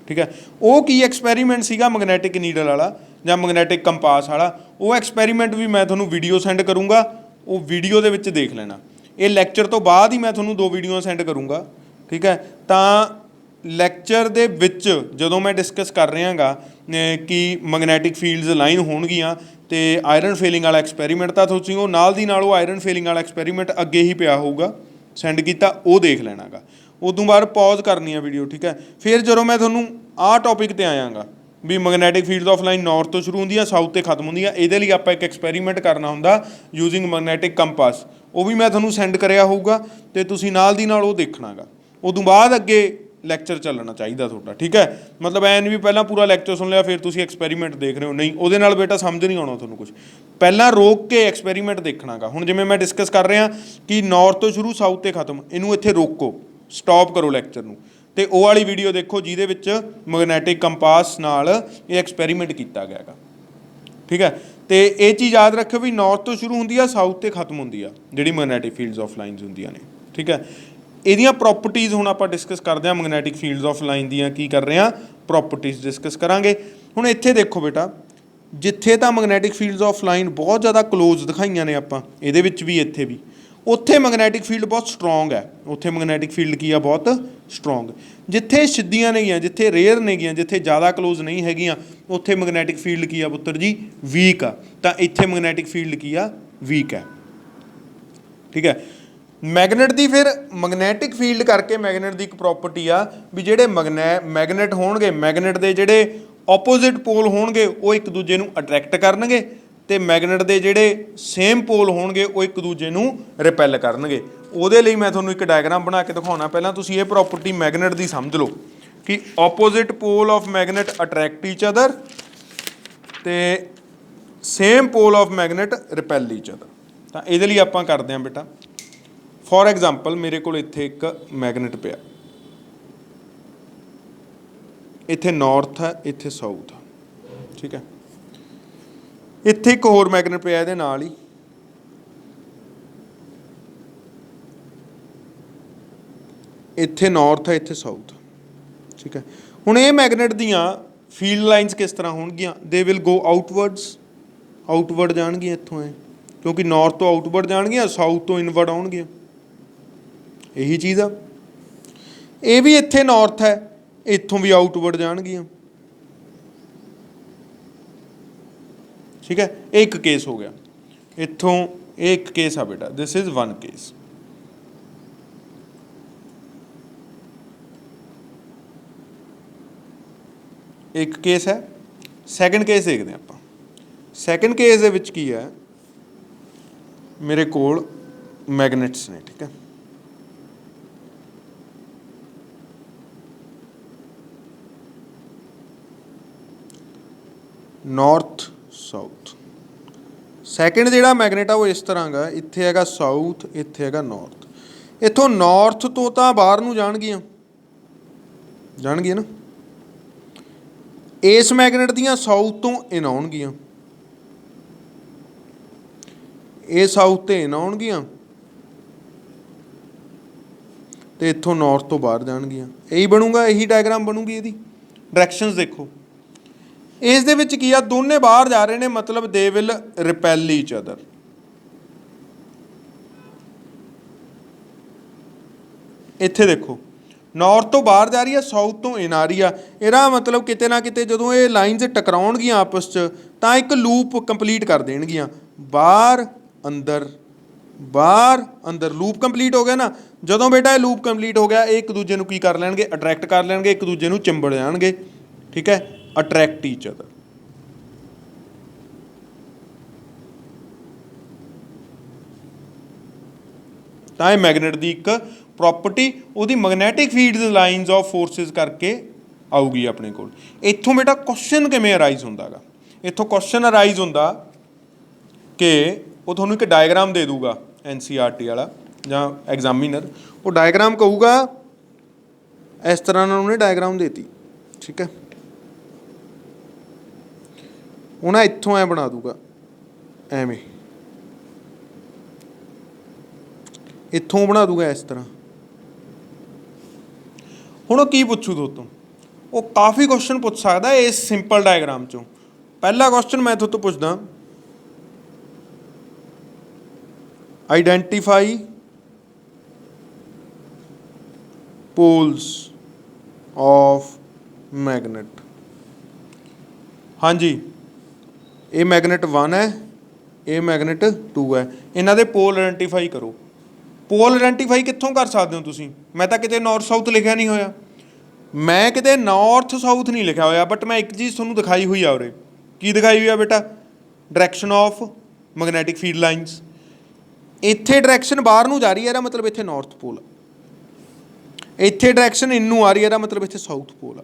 Speaker 1: ਠੀਕ ਹੈ। ਉਹ ਕੀ ਐਕਸਪੈਰੀਮੈਂਟ ਸੀਗਾ ਮੈਗਨੈਟਿਕ ਨੀਡਲ ਵਾਲਾ ਜਾਂ ਮੈਗਨੈਟਿਕ ਕੰਪਾਸ ਵਾਲਾ, ਉਹ ਐਕਸਪੈਰੀਮੈਂਟ ਵੀ ਮੈਂ ਤੁਹਾਨੂੰ ਵੀਡੀਓ ਸੈਂਡ ਕਰੂੰਗਾ, ਉਹ ਵੀਡੀਓ ਦੇ ਵਿੱਚ ਦੇਖ ਲੈਣਾ। ਇਹ ਲੈਕਚਰ ਤੋਂ ਬਾਅਦ ਹੀ ਮੈਂ ਤੁਹਾਨੂੰ 2 ਵੀਡੀਓ ਸੈਂਡ ਕਰੂੰਗਾ। ਠੀਕ ਹੈ। ਤਾਂ ਲੈਕਚਰ ਦੇ ਵਿੱਚ ਜਦੋਂ ਮੈਂ ਡਿਸਕਸ ਕਰ ਰਿਹਾ ਗਾ ਕਿ ਮੈਗਨੈਟਿਕ ਫੀਲਡਸ ਲਾਈਨ ਹੋਣਗੀਆਂ ਅਤੇ ਆਇਰਨ ਫੇਲਿੰਗ ਵਾਲਾ ਐਕਸਪੈਰੀਮੈਂਟ, ਤਾਂ ਤੁਸੀਂ ਉਹ ਨਾਲ ਦੀ ਨਾਲ ਉਹ ਆਇਰਨ ਫੇਲਿੰਗ ਵਾਲਾ ਐਕਸਪੈਰੀਮੈਂਟ ਅੱਗੇ ਹੀ ਪਿਆ ਹੋਊਗਾ, ਸੈਂਡ ਕੀਤਾ, ਉਹ ਦੇਖ ਲੈਣਾ ਗਾ। ਉਦੋਂ ਬਾਅਦ ਪੌਜ਼ ਕਰਨੀ ਆ ਵੀਡੀਓ। ਠੀਕ ਹੈ। ਫਿਰ ਜਦੋਂ ਮੈਂ ਤੁਹਾਨੂੰ ਆਹ ਟੌਪਿਕ 'ਤੇ ਆਇਆਗਾ ਵੀ magnetic field of line north ਤੋਂ ਸ਼ੁਰੂ ਹੁੰਦੀ ਆ ਸਾਊਥ 'ਤੇ ਖਤਮ ਹੁੰਦੀ ਆ, ਇਹਦੇ ਲਈ ਆਪਾਂ ਇੱਕ ਐਕਸਪੈਰੀਮੈਂਟ ਕਰਨਾ ਹੁੰਦਾ ਯੂਜ਼ਿੰਗ ਮੈਗਨੈਟਿਕ ਕੰਪਾਸ, ਉਹ ਵੀ ਮੈਂ ਤੁਹਾਨੂੰ ਸੈਂਡ ਕਰਿਆ ਹੋਊਗਾ ਅਤੇ ਤੁਸੀਂ ਨਾਲ ਦੀ ਨਾਲ ਉਹ ਦੇਖਣਾ ਗਾ। ਉਦੋਂ ਬਾਅਦ ਅੱਗੇ ਲੈਕਚਰ ਚੱਲਣਾ ਚਾਹੀਦਾ ਤੁਹਾਡਾ। ਠੀਕ ਹੈ। ਮਤਲਬ ਐਂ ਨਹੀਂ ਵੀ ਪਹਿਲਾਂ ਪੂਰਾ ਲੈਕਚਰ ਸੁਣ ਲਿਆ ਫਿਰ ਤੁਸੀਂ ਐਕਸਪੈਰੀਮੈਂਟ ਦੇਖ ਰਹੇ ਹੋ, ਨਹੀਂ, ਉਹਦੇ ਨਾਲ ਬੇਟਾ ਸਮਝ ਨਹੀਂ ਆਉਣਾ ਤੁਹਾਨੂੰ ਕੁਝ। ਪਹਿਲਾਂ ਰੋਕ ਕੇ ਐਕਸਪੈਰੀਮੈਂਟ ਦੇਖਣਾ ਗਾ। ਹੁਣ ਜਿਵੇਂ ਮੈਂ ਡਿਸਕਸ ਕਰ ਰਿਹਾ ਕਿ ਨਾਰਥ ਤੋਂ ਸ਼ੁਰੂ ਸਾਊਥ 'ਤੇ ਖਤਮ, ਇਹਨੂੰ ਇੱਥੇ ਰੋਕੋ, ਸਟਾਪ ਕਰੋ ਲੈਕਚਰ ਨੂੰ, ਅਤੇ ਉਹ ਵਾਲੀ ਵੀਡੀਓ ਦੇਖੋ ਜਿਹਦੇ ਵਿੱਚ ਮੈਗਨੈਟਿਕ ਕੰਪਾਸ ਨਾਲ ਇਹ ਐਕਸਪੈਰੀਮੈਂਟ ਕੀਤਾ ਗਿਆ ਗਾ। ਠੀਕ ਹੈ। ਅਤੇ ਇਹ ਚੀਜ਼ ਯਾਦ ਰੱਖਿਓ ਵੀ ਨਾਰਥ ਤੋਂ ਸ਼ੁਰੂ ਹੁੰਦੀ ਆ ਸਾਊਥ 'ਤੇ ਖਤਮ ਹੁੰਦੀ ਆ ਜਿਹੜੀ ਮੈਗਨੈਟਿਕ ਫੀਲਡਸ ਆਫ ਲਾਈਨਸ ਹੁੰਦੀਆਂ ਨੇ। ਠੀਕ ਹੈ। ਇਹਦੀਆਂ ਪ੍ਰੋਪਰਟੀਜ਼ ਹੁਣ ਆਪਾਂ ਡਿਸਕਸ ਕਰਦੇ ਹਾਂ, ਮੈਗਨੈਟਿਕ ਫੀਲਡਸ ਆਫ ਲਾਈਨ ਦੀਆਂ ਕੀ ਕਰ ਰਹੇ ਹਾਂ, ਪ੍ਰੋਪਰਟੀਜ਼ ਡਿਸਕਸ ਕਰਾਂਗੇ। ਹੁਣ ਇੱਥੇ ਦੇਖੋ ਬੇਟਾ, ਜਿੱਥੇ ਤਾਂ ਮੈਗਨੈਟਿਕ ਫੀਲਡਸ ਆਫ ਲਾਈਨ ਬਹੁਤ ਜ਼ਿਆਦਾ ਕਲੋਜ਼ ਦਿਖਾਈਆਂ ਨੇ ਆਪਾਂ, ਇਹਦੇ ਵਿੱਚ ਵੀ ਇੱਥੇ ਵੀ, ਉੱਥੇ ਮੈਗਨੈਟਿਕ ਫੀਲਡ ਬਹੁਤ ਸਟਰੋਂਗ ਹੈ। ਉੱਥੇ ਮੈਗਨੈਟਿਕ ਫੀਲਡ ਕੀ ਆ, ਬਹੁਤ ਸਟਰੋਂਗ। ਜਿੱਥੇ ਸਿੱਧੀਆਂ ਨੇਗੀਆਂ, ਜਿੱਥੇ ਰੇਅਰ ਨੇਗੀਆਂ, ਜਿੱਥੇ ਜ਼ਿਆਦਾ ਕਲੋਜ਼ ਨਹੀਂ ਹੈਗੀਆਂ, ਉੱਥੇ ਮੈਗਨੈਟਿਕ ਫੀਲਡ ਕੀ ਆ ਪੁੱਤਰ ਜੀ, ਵੀਕ ਆ। ਤਾਂ ਇੱਥੇ ਮੈਗਨੈਟਿਕ ਫੀਲਡ ਕੀ ਆ, ਵੀਕ ਹੈ। ਠੀਕ ਹੈ। ਮੈਗਨੇਟ ਦੀ ਫਿਰ ਮੈਗਨੈਟਿਕ ਫੀਲਡ ਕਰਕੇ ਮੈਗਨੇਟ ਦੀ ਇੱਕ ਪ੍ਰੋਪਰਟੀ ਆ ਵੀ ਜਿਹੜੇ ਮੈਗਨੇਟ ਹੋਣਗੇ, ਮੈਗਨੇਟ ਦੇ ਜਿਹੜੇ ਆਪੋਜ਼ਿਟ ਪੋਲ ਹੋਣਗੇ ਉਹ ਇੱਕ ਦੂਜੇ ਨੂੰ ਅਟਰੈਕਟ ਕਰਨਗੇ, ਅਤੇ ਮੈਗਨੇਟ ਦੇ ਜਿਹੜੇ ਸੇਮ ਪੋਲ ਹੋਣਗੇ ਉਹ ਇੱਕ ਦੂਜੇ ਨੂੰ ਰਿਪੈਲ ਕਰਨਗੇ। ਉਹਦੇ ਲਈ ਮੈਂ ਤੁਹਾਨੂੰ ਇੱਕ ਡਾਇਗਰਾਮ ਬਣਾ ਕੇ ਦਿਖਾਉਣਾ। ਪਹਿਲਾਂ ਤੁਸੀਂ ਇਹ ਪ੍ਰੋਪਰਟੀ ਮੈਗਨੇਟ ਦੀ ਸਮਝ ਲਓ ਕਿ opposite pole of magnet attract each other ਅਤੇ same pole of magnet repel each other. ਤਾਂ ਇਹਦੇ ਲਈ ਆਪਾਂ ਕਰਦੇ ਹਾਂ ਬੇਟਾ, ਫੋਰ ਐਗਜ਼ਾਮਪਲ ਮੇਰੇ ਕੋਲ ਇੱਥੇ ਇੱਕ ਮੈਗਨੇਟ ਪਿਆ, ਇੱਥੇ ਨਾਰਥ ਹੈ, ਇੱਥੇ ਸਾਊਥ ਆ। ਠੀਕ ਹੈ। ਇੱਥੇ ਇੱਕ ਹੋਰ ਮੈਗਨੇਟ ਪਿਆ ਇਹਦੇ ਨਾਲ ਹੀ, ਇੱਥੇ ਨਾਰਥ ਹੈ, ਇੱਥੇ ਸਾਊਥ। ਠੀਕ ਹੈ। ਹੁਣ ਇਹ ਮੈਗਨੇਟ ਦੀਆਂ ਫੀਲਡ ਲਾਈਨਸ ਕਿਸ ਤਰ੍ਹਾਂ ਹੋਣਗੀਆਂ, ਦੇ ਵਿਲ ਗੋ ਆਊਟਵਰਡਸ, ਆਊਟਵਰਡ ਜਾਣਗੀਆਂ ਇੱਥੋਂ, ਇਹ ਕਿਉਂਕਿ ਨਾਰਥ ਤੋਂ ਆਊਟਵਰਡ ਜਾਣਗੀਆਂ, ਸਾਊਥ ਤੋਂ ਇਨਵਰਡ ਆਉਣਗੀਆਂ। ਇਹੀ ਚੀਜ਼ ਆ। ਇਹ ਵੀ ਇੱਥੇ ਨਾਰਥ ਹੈ, ਇੱਥੋਂ ਵੀ ਆਊਟਵਰਡ ਜਾਣਗੀਆਂ। ਠੀਕ ਹੈ। ਇਹ ਇੱਕ ਕੇਸ ਹੋ ਗਿਆ ਇੱਥੋਂ, ਇਹ ਇੱਕ ਕੇਸ ਆ ਬੇਟਾ, ਦਿਸ ਇਜ਼ ਵਨ ਕੇਸ। ਇੱਕ ਕੇਸ ਹੈ। ਸੈਕਿੰਡ ਕੇਸ ਦੇਖਦੇ ਹਾਂ ਆਪਾਂ। ਸੈਕਿੰਡ ਕੇਸ ਦੇ ਵਿੱਚ ਕੀ ਹੈ, ਮੇਰੇ ਕੋਲ ਮੈਗਨੇਟਸ ਨੇ। ਠੀਕ ਹੈ। North south. ਸੈਕਿੰਡ ਜਿਹੜਾ ਮੈਗਨੇਟ ਆ ਉਹ ਇਸ ਤਰ੍ਹਾਂ ਗਾ, ਇੱਥੇ ਹੈਗਾ ਸਾਊਥ, ਇੱਥੇ ਹੈਗਾ ਨਾਰਥ। ਇੱਥੋਂ ਨਾਰਥ ਤੋਂ ਤਾਂ ਬਾਹਰ ਨੂੰ ਜਾਣਗੀਆਂ ਨਾ, ਇਸ ਮੈਗਨੇਟ ਦੀਆਂ ਸਾਊਥ ਤੋਂ ਇਨ ਆਉਣਗੀਆਂ, ਇਹ ਸਾਊਥ ਤੇ ਇਨ ਆਉਣਗੀਆਂ ਤੇ ਇੱਥੋਂ ਨਾਰਥ ਤੋਂ ਬਾਹਰ ਜਾਣਗੀਆਂ। ਇਹੀ ਬਣੂਗਾ, ਇਹੀ ਡਾਇਗਰਾਮ ਬਣੂਗੀ ਇਹਦੀ। ਡਾਇਰੈਕਸ਼ਨਸ ਦੇਖੋ, ਇਸ ਦੇ ਵਿੱਚ ਕੀ ਆ, ਦੋਨੇ ਬਾਹਰ ਜਾ ਰਹੇ ਨੇ, ਮਤਲਬ they will repeal each other. ਇੱਥੇ ਦੇਖੋ ਨਾਰਥ ਤੋਂ ਬਾਹਰ ਜਾ ਰਹੀ ਆ, ਸਾਊਥ ਤੋਂ ਇਨ ਆ ਰਹੀ ਆ। ਇਹਦਾ ਮਤਲਬ ਕਿਤੇ ਨਾ ਕਿਤੇ ਜਦੋਂ ਇਹ ਲਾਈਨਸ ਟਕਰਾਉਣਗੀਆਂ ਆਪਸ 'ਚ ਤਾਂ ਇੱਕ ਲੂਪ ਕੰਪਲੀਟ ਕਰ ਦੇਣਗੀਆਂ, ਬਾਹਰ ਅੰਦਰ ਬਾਹਰ ਅੰਦਰ। ਲੂਪ ਕੰਪਲੀਟ ਹੋ ਗਿਆ ਨਾ। ਜਦੋਂ ਬੇਟਾ ਇਹ ਲੂਪ ਕੰਪਲੀਟ ਹੋ ਗਿਆ, ਇਹ ਇੱਕ ਦੂਜੇ ਨੂੰ ਕੀ ਕਰ ਲੈਣਗੇ, ਅਟਰੈਕਟ ਕਰ ਲੈਣਗੇ, ਇੱਕ ਦੂਜੇ ਨੂੰ ਚਿੰਬੜ ਜਾਣਗੇ। ਠੀਕ ਹੈ, ਅਟਰੈਕਟ ਈਚ ਅਦਰ। ਤਾਂ ਇਹ ਮੈਗਨੇਟ ਦੀ ਇੱਕ ਪ੍ਰੋਪਰਟੀ ਉਹਦੀ magnetic field lines of forces ਕਰਕੇ ਆਊਗੀ ਆਪਣੇ ਕੋਲ। ਇੱਥੋਂ ਬੇਟਾ ਕੁਐਸਚਨ ਕਿਵੇਂ ਅਰਾਈਜ਼ ਹੁੰਦਾ ਗਾ, ਇੱਥੋਂ ਕੁਐਸਚਨ ਅਰਾਈਜ਼ ਹੁੰਦਾ ਕਿ ਉਹ ਤੁਹਾਨੂੰ ਇੱਕ ਡਾਇਗਰਾਮ ਦੇ ਦੂਗਾ NCERT ਵਾਲਾ ਜਾਂ ਐਗਜ਼ਾਮੀਨਰ। ਉਹ ਡਾਇਗਰਾਮ ਕਹੂਗਾ ਇਸ ਤਰ੍ਹਾਂ ਨਾਲ, ਉਹਨੇ ਡਾਇਗਰਾਮ ਦੇਤੀ। ਠੀਕ ਹੈ, ਉਹ ਨਾ ਇੱਥੋਂ ਐ ਬਣਾ ਦੂਗਾ, ਐਵੇਂ ਇੱਥੋਂ ਬਣਾ ਦੂਗਾ ਇਸ ਤਰ੍ਹਾਂ। ਹੁਣ ਉਹ ਕੀ ਪੁੱਛੂ ਦੋਸਤੋ, ਉਹ ਕਾਫੀ ਕੁਐਸਚਨ ਪੁੱਛ ਸਕਦਾ ਇਸ ਸਿੰਪਲ ਡਾਇਗਰਾਮ ਚੋਂ। ਪਹਿਲਾ ਕੁਐਸਚਨ ਮੈਂ ਤੁਹਾਡੇ ਤੋਂ ਪੁੱਛਦਾ, ਆਈਡੈਂਟੀਫਾਈ ਪੋਲਸ ਆਫ ਮੈਗਨੇਟ। ਹਾਂਜੀ, ਇਹ ਮੈਗਨੇਟ 1 ਹੈ, ਇਹ ਮੈਗਨੇਟ 2 ਹੈ, ਇਹਨਾਂ ਦੇ ਪੋਲ ਆਇਡੈਂਟੀਫਾਈ ਕਰੋ। ਪੋਲ ਆਇਡੈਂਟੀਫਾਈ ਕਿੱਥੋਂ ਕਰ ਸਕਦੇ ਹੋ ਤੁਸੀਂ? ਮੈਂ ਤਾਂ ਕਿਤੇ ਨਾਰਥ ਸਾਊਥ ਲਿਖਿਆ ਨਹੀਂ ਹੋਇਆ, ਮੈਂ ਕਿਤੇ ਨਾਰਥ ਸਾਊਥ ਨਹੀਂ ਲਿਖਿਆ ਹੋਇਆ, ਬਟ ਮੈਂ ਇੱਕ ਚੀਜ਼ ਤੁਹਾਨੂੰ ਦਿਖਾਈ ਹੋਈ ਆ ਉਰੇ। ਕੀ ਦਿਖਾਈ ਹੋਈ ਆ ਬੇਟਾ? Direction of magnetic field lines. ਇੱਥੇ ਡਾਇਰੈਕਸ਼ਨ ਬਾਹਰ ਨੂੰ ਜਾ ਰਹੀ ਹੈ, ਇਹਦਾ ਮਤਲਬ ਇੱਥੇ ਨਾਰਥ ਪੋਲ ਆ। ਇੱਥੇ ਡਾਇਰੈਕਸ਼ਨ ਇਨ ਨੂੰ ਆ ਰਹੀ ਹੈ, ਇਹਦਾ ਮਤਲਬ ਇੱਥੇ ਸਾਊਥ ਪੋਲ ਆ।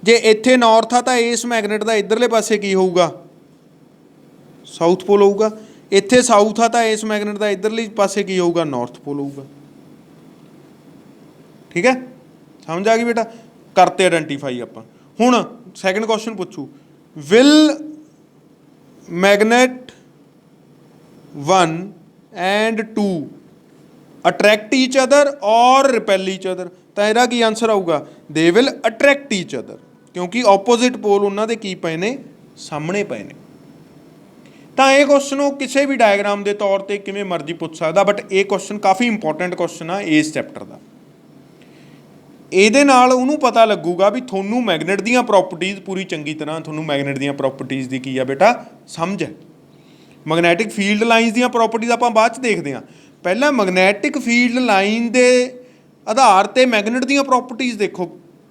Speaker 1: ਜੇ ਇੱਥੇ ਨਾਰਥ ਆ ਤਾਂ ਇਸ ਮੈਗਨੇਟ ਦਾ ਇੱਧਰਲੇ ਪਾਸੇ ਕੀ ਹੋਊਗਾ? ਸਾਊਥ ਪੋਲ ਹੋਊਗਾ। ਇੱਥੇ ਸਾਊਥ ਆ ਤਾਂ ਇਸ ਮੈਗਨੇਟ ਦਾ ਇੱਧਰਲੇ ਪਾਸੇ ਕੀ ਹੋਊਗਾ? ਨਾਰਥ ਪੋਲ ਹੋਊਗਾ। ਠੀਕ ਹੈ, ਸਮਝ ਆ ਗਈ ਬੇਟਾ? ਕਰਤੇ ਆਇਡੈਂਟੀਫਾਈ ਆਪਾਂ। ਹੁਣ ਸੈਕਿੰਡ ਕੁਐਸਚਨ ਪੁੱਛੂ, will magnet 1 and 2 attract each other or repel each other? ਤਾਂ ਇਹਦਾ ਕੀ ਆਨਸਰ ਆਊਗਾ? They will attract each other, ਕਿਉਂਕਿ ਆਪੋਜ਼ਿਟ ਪੋਲ ਉਹਨਾਂ ਦੇ ਕੀ ਪਏ ਨੇ? ਸਾਹਮਣੇ ਪਏ ਨੇ। ਤਾਂ ਇਹ ਕੁਐਸਚਨ ਉਹ ਕਿਸੇ ਵੀ ਡਾਇਗਰਾਮ ਦੇ ਤੌਰ ਤੇ ਕਿਵੇਂ ਮਰਜ਼ੀ ਪੁੱਛ ਸਕਦਾ, ਬਟ ਇਹ ਕੁਐਸਚਨ ਕਾਫੀ ਇੰਪੋਰਟੈਂਟ ਕੁਐਸਚਨ ਆ ਇਸ ਚੈਪਟਰ ਦਾ। ਇਹਦੇ ਨਾਲ ਉਹਨੂੰ ਪਤਾ ਲੱਗੂਗਾ ਵੀ ਤੁਹਾਨੂੰ ਮੈਗਨੇਟ ਦੀਆਂ ਪ੍ਰੋਪਰਟੀਜ਼ ਪੂਰੀ ਚੰਗੀ ਤਰ੍ਹਾਂ, ਤੁਹਾਨੂੰ ਮੈਗਨੇਟ ਦੀਆਂ ਪ੍ਰੋਪਰਟੀਜ਼ ਦੀ ਕੀ ਆ ਬੇਟਾ ਸਮਝ ਹੈ। ਮੈਗਨੈਟਿਕ ਫੀਲਡ ਲਾਈਨਸ ਦੀਆਂ ਪ੍ਰੋਪਰਟੀਜ਼ ਆਪਾਂ ਬਾਅਦ 'ਚ ਦੇਖਦੇ ਹਾਂ। ਪਹਿਲਾਂ ਮੈਗਨੈਟਿਕ ਫੀਲਡ ਲਾਈਨ ਦੇ ਆਧਾਰ 'ਤੇ ਮੈਗਨੇਟ ਦੀਆਂ ਪ੍ਰੋਪਰਟੀਜ਼ ਦੇਖੋ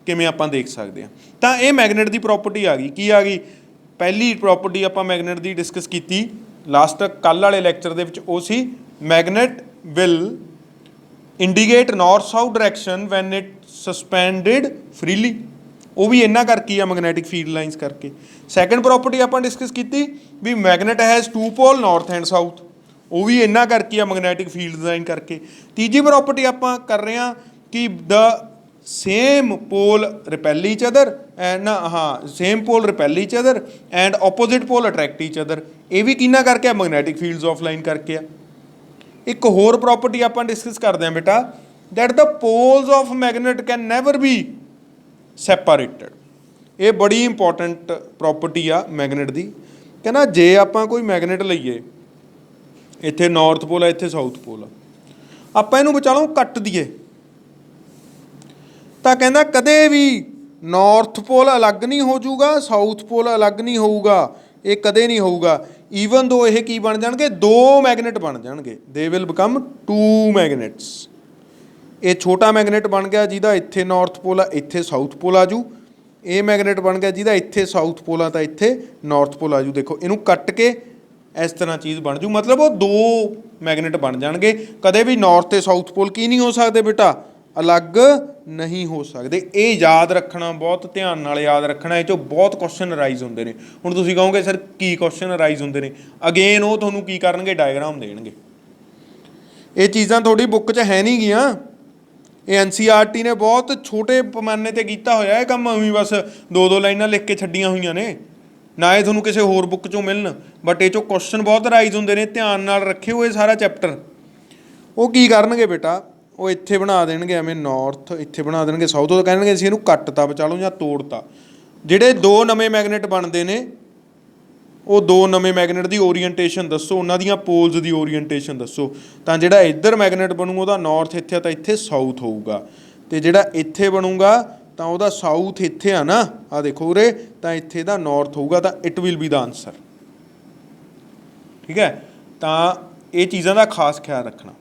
Speaker 1: ਕਿਵੇਂ ਆਪਾਂ ਦੇਖ ਸਕਦੇ ਹਾਂ। ਤਾਂ ਇਹ ਮੈਗਨੇਟ ਦੀ ਪ੍ਰੋਪਰਟੀ ਆ ਗਈ। ਕੀ ਆ ਗਈ? ਪਹਿਲੀ ਪ੍ਰੋਪਰਟੀ ਆਪਾਂ ਮੈਗਨੇਟ ਦੀ ਡਿਸਕਸ ਕੀਤੀ ਲਾਸਟ ਕੱਲ੍ਹ ਵਾਲੇ ਲੈਕਚਰ ਦੇ ਵਿੱਚ, ਉਹ ਸੀ magnet will indicate north south direction when it suspended freely. ਉਹ ਵੀ ਇਹਨਾਂ ਕਰਕੇ ਆ, ਮੈਗਨੈਟਿਕ ਫੀਲਡ ਲਾਈਨਸ ਕਰਕੇ। ਸੈਕਿੰਡ ਪ੍ਰੋਪਰਟੀ ਆਪਾਂ ਡਿਸਕਸ ਕੀਤੀ ਵੀ magnet has 2 pole north and south. ਉਹ ਵੀ ਇਹਨਾਂ ਕਰਕੇ ਆ, ਮੈਗਨੈਟਿਕ ਫੀਲਡ ਲਾਈਨ ਕਰਕੇ। ਤੀਜੀ ਪ੍ਰੋਪਰਟੀ ਆਪਾਂ ਕਰ ਰਹੇ ਹਾਂ ਕਿ the same pole repel each other and same pole repel each other and opposite pole attract each other. ਇਹ ਵੀ ਕਿਹਨਾਂ ਕਰਕੇ ਆ? ਮੈਗਨੈਟਿਕ ਫੀਲਡਸ ਆਫ ਲਾਈਨ ਕਰਕੇ ਆ। ਇੱਕ ਹੋਰ ਪ੍ਰੋਪਰਟੀ ਆਪਾਂ ਡਿਸਕਸ ਕਰਦੇ ਹਾਂ ਬੇਟਾ, that the polls of magnet can never B separated. ਇਹ ਬੜੀ ਇੰਪੋਰਟੈਂਟ ਪ੍ਰੋਪਰਟੀ ਆ ਮੈਗਨੇਟ ਦੀ। ਕਹਿੰਦਾ ਜੇ ਆਪਾਂ ਕੋਈ ਮੈਗਨੇਟ ਲਈਏ, ਇੱਥੇ ਨਾਰਥ ਪੋਲ ਆ, ਇੱਥੇ ਸਾਊਥ ਪੋਲ ਆ, ਆਪਾਂ ਇਹਨੂੰ ਵਿਚਾਲੋਂ ਕੱਟ ਦਈਏ ਤਾਂ ਕਹਿੰਦਾ ਕਦੇ ਵੀ ਨਾਰਥ ਪੋਲ ਅਲੱਗ ਨਹੀਂ ਹੋ ਜਾਊਗਾ, ਸਾਊਥ ਪੋਲ ਅਲੱਗ ਨਹੀਂ ਹੋਊਗਾ। ਇਹ ਕਦੇ ਨਹੀਂ ਹੋਊਗਾ। ਈਵਨ ਦੋ ਇਹ ਕੀ ਬਣ ਜਾਣਗੇ? 2 ਮੈਗਨੇਟ ਬਣ ਜਾਣਗੇ। They will become 2 ਮੈਗਨੇਟਸ। ਇਹ ਛੋਟਾ ਮੈਗਨੇਟ ਬਣ ਗਿਆ ਜਿਹਦਾ ਇੱਥੇ ਨਾਰਥ ਪੋਲ ਆ, ਇੱਥੇ ਸਾਊਥ ਪੋਲ ਆ ਜੂ। ਇਹ ਮੈਗਨੇਟ ਬਣ ਗਿਆ ਜਿਹਦਾ ਇੱਥੇ ਸਾਊਥ ਪੋਲ ਆ ਤਾਂ ਇੱਥੇ ਨਾਰਥ ਪੋਲ ਆ ਜੂ। ਦੇਖੋ ਇਹਨੂੰ ਕੱਟ ਕੇ ਇਸ ਤਰ੍ਹਾਂ ਚੀਜ਼ ਬਣ ਜੂ, ਮਤਲਬ ਉਹ 2 ਮੈਗਨੇਟ ਬਣ ਜਾਣਗੇ। ਕਦੇ ਵੀ ਨਾਰਥ ਤੇ ਸਾਊਥ ਪੋਲ ਕੀ ਨਹੀਂ ਹੋ ਸਕਦੇ ਬੇਟਾ? ਅਲੱਗ ਨਹੀਂ ਹੋ ਸਕਦੇ। ਇਹ ਯਾਦ ਰੱਖਣਾ, ਬਹੁਤ ਧਿਆਨ ਨਾਲ ਯਾਦ ਰੱਖਣਾ। ਇਹ 'ਚੋਂ ਬਹੁਤ ਕੁਐਸਚਨ ਅਰਾਈਜ਼ ਹੁੰਦੇ ਨੇ। ਹੁਣ ਤੁਸੀਂ ਕਹੋਗੇ ਸਰ ਕੀ ਕੁਐਸਚਨ ਅਰਾਈਜ਼ ਹੁੰਦੇ ਨੇ? ਅਗੇਨ ਉਹ ਤੁਹਾਨੂੰ ਕੀ ਕਰਨਗੇ, ਡਾਇਗਰਾਮ ਦੇਣਗੇ। ਇਹ ਚੀਜ਼ਾਂ ਤੁਹਾਡੀ ਬੁੱਕ 'ਚ ਹੈ ਨਹੀਂ ਗੀਆਂ। ਇਹ NCERT ਨੇ ਬਹੁਤ ਛੋਟੇ ਪੈਮਾਨੇ 'ਤੇ ਕੀਤਾ ਹੋਇਆ ਇਹ ਕੰਮ। ਐਵੇਂ ਬਸ 2-2 ਲਾਈਨਾਂ ਲਿਖ ਕੇ ਛੱਡੀਆਂ ਹੋਈਆਂ ਨੇ, ਨਾ ਇਹ ਤੁਹਾਨੂੰ ਕਿਸੇ ਹੋਰ ਬੁੱਕ 'ਚੋਂ ਮਿਲਣ। ਬਟ ਇਹ 'ਚੋਂ ਕੁਐਸਚਨ ਬਹੁਤ ਅਰਾਈਜ਼ ਹੁੰਦੇ ਨੇ। ਧਿਆਨ ਨਾਲ ਰੱਖਿਓ ਇਹ ਸਾਰਾ ਚੈਪਟਰ। ਉਹ ਕੀ ਕਰਨਗੇ ਬੇਟਾ, ਉਹ ਇੱਥੇ ਬਣਾ ਦੇਣਗੇ ਐਵੇਂ ਨਾਰਥ, ਇੱਥੇ ਬਣਾ ਦੇਣਗੇ ਸਾਊਥ। ਉਹ ਕਹਿਣਗੇ ਅਸੀਂ ਇਹਨੂੰ ਕੱਟਤਾ ਬਚਾ ਲਓ ਜਾਂ ਤੋੜਤਾ। ਜਿਹੜੇ 2 ਨਵੇਂ ਮੈਗਨੇਟ ਬਣਦੇ ਨੇ, ਉਹ 2 ਨਵੇਂ ਮੈਗਨੇਟ ਦੀ ਓਰੀਐਂਟੇਸ਼ਨ ਦੱਸੋ, ਉਹਨਾਂ ਦੀਆਂ ਪੋਲਸ ਦੀ ਓਰੀਐਂਟੇਸ਼ਨ ਦੱਸੋ। ਤਾਂ ਜਿਹੜਾ ਇੱਧਰ ਮੈਗਨੇਟ ਬਣੂ ਉਹਦਾ ਨਾਰਥ ਇੱਥੇ ਆ ਤਾਂ ਇੱਥੇ ਸਾਊਥ ਹੋਊਗਾ, ਅਤੇ ਜਿਹੜਾ ਇੱਥੇ ਬਣੂਗਾ ਤਾਂ ਉਹਦਾ ਸਾਊਥ ਇੱਥੇ ਆ ਨਾ, ਆਹ ਦੇਖੋ ਉਰੇ, ਤਾਂ ਇੱਥੇ ਦਾ ਨਾਰਥ ਹੋਊਗਾ। ਤਾਂ it will be the answer. ਠੀਕ ਹੈ, ਤਾਂ ਇਹ ਚੀਜ਼ਾਂ ਦਾ ਖਾਸ ਖਿਆਲ ਰੱਖਣਾ।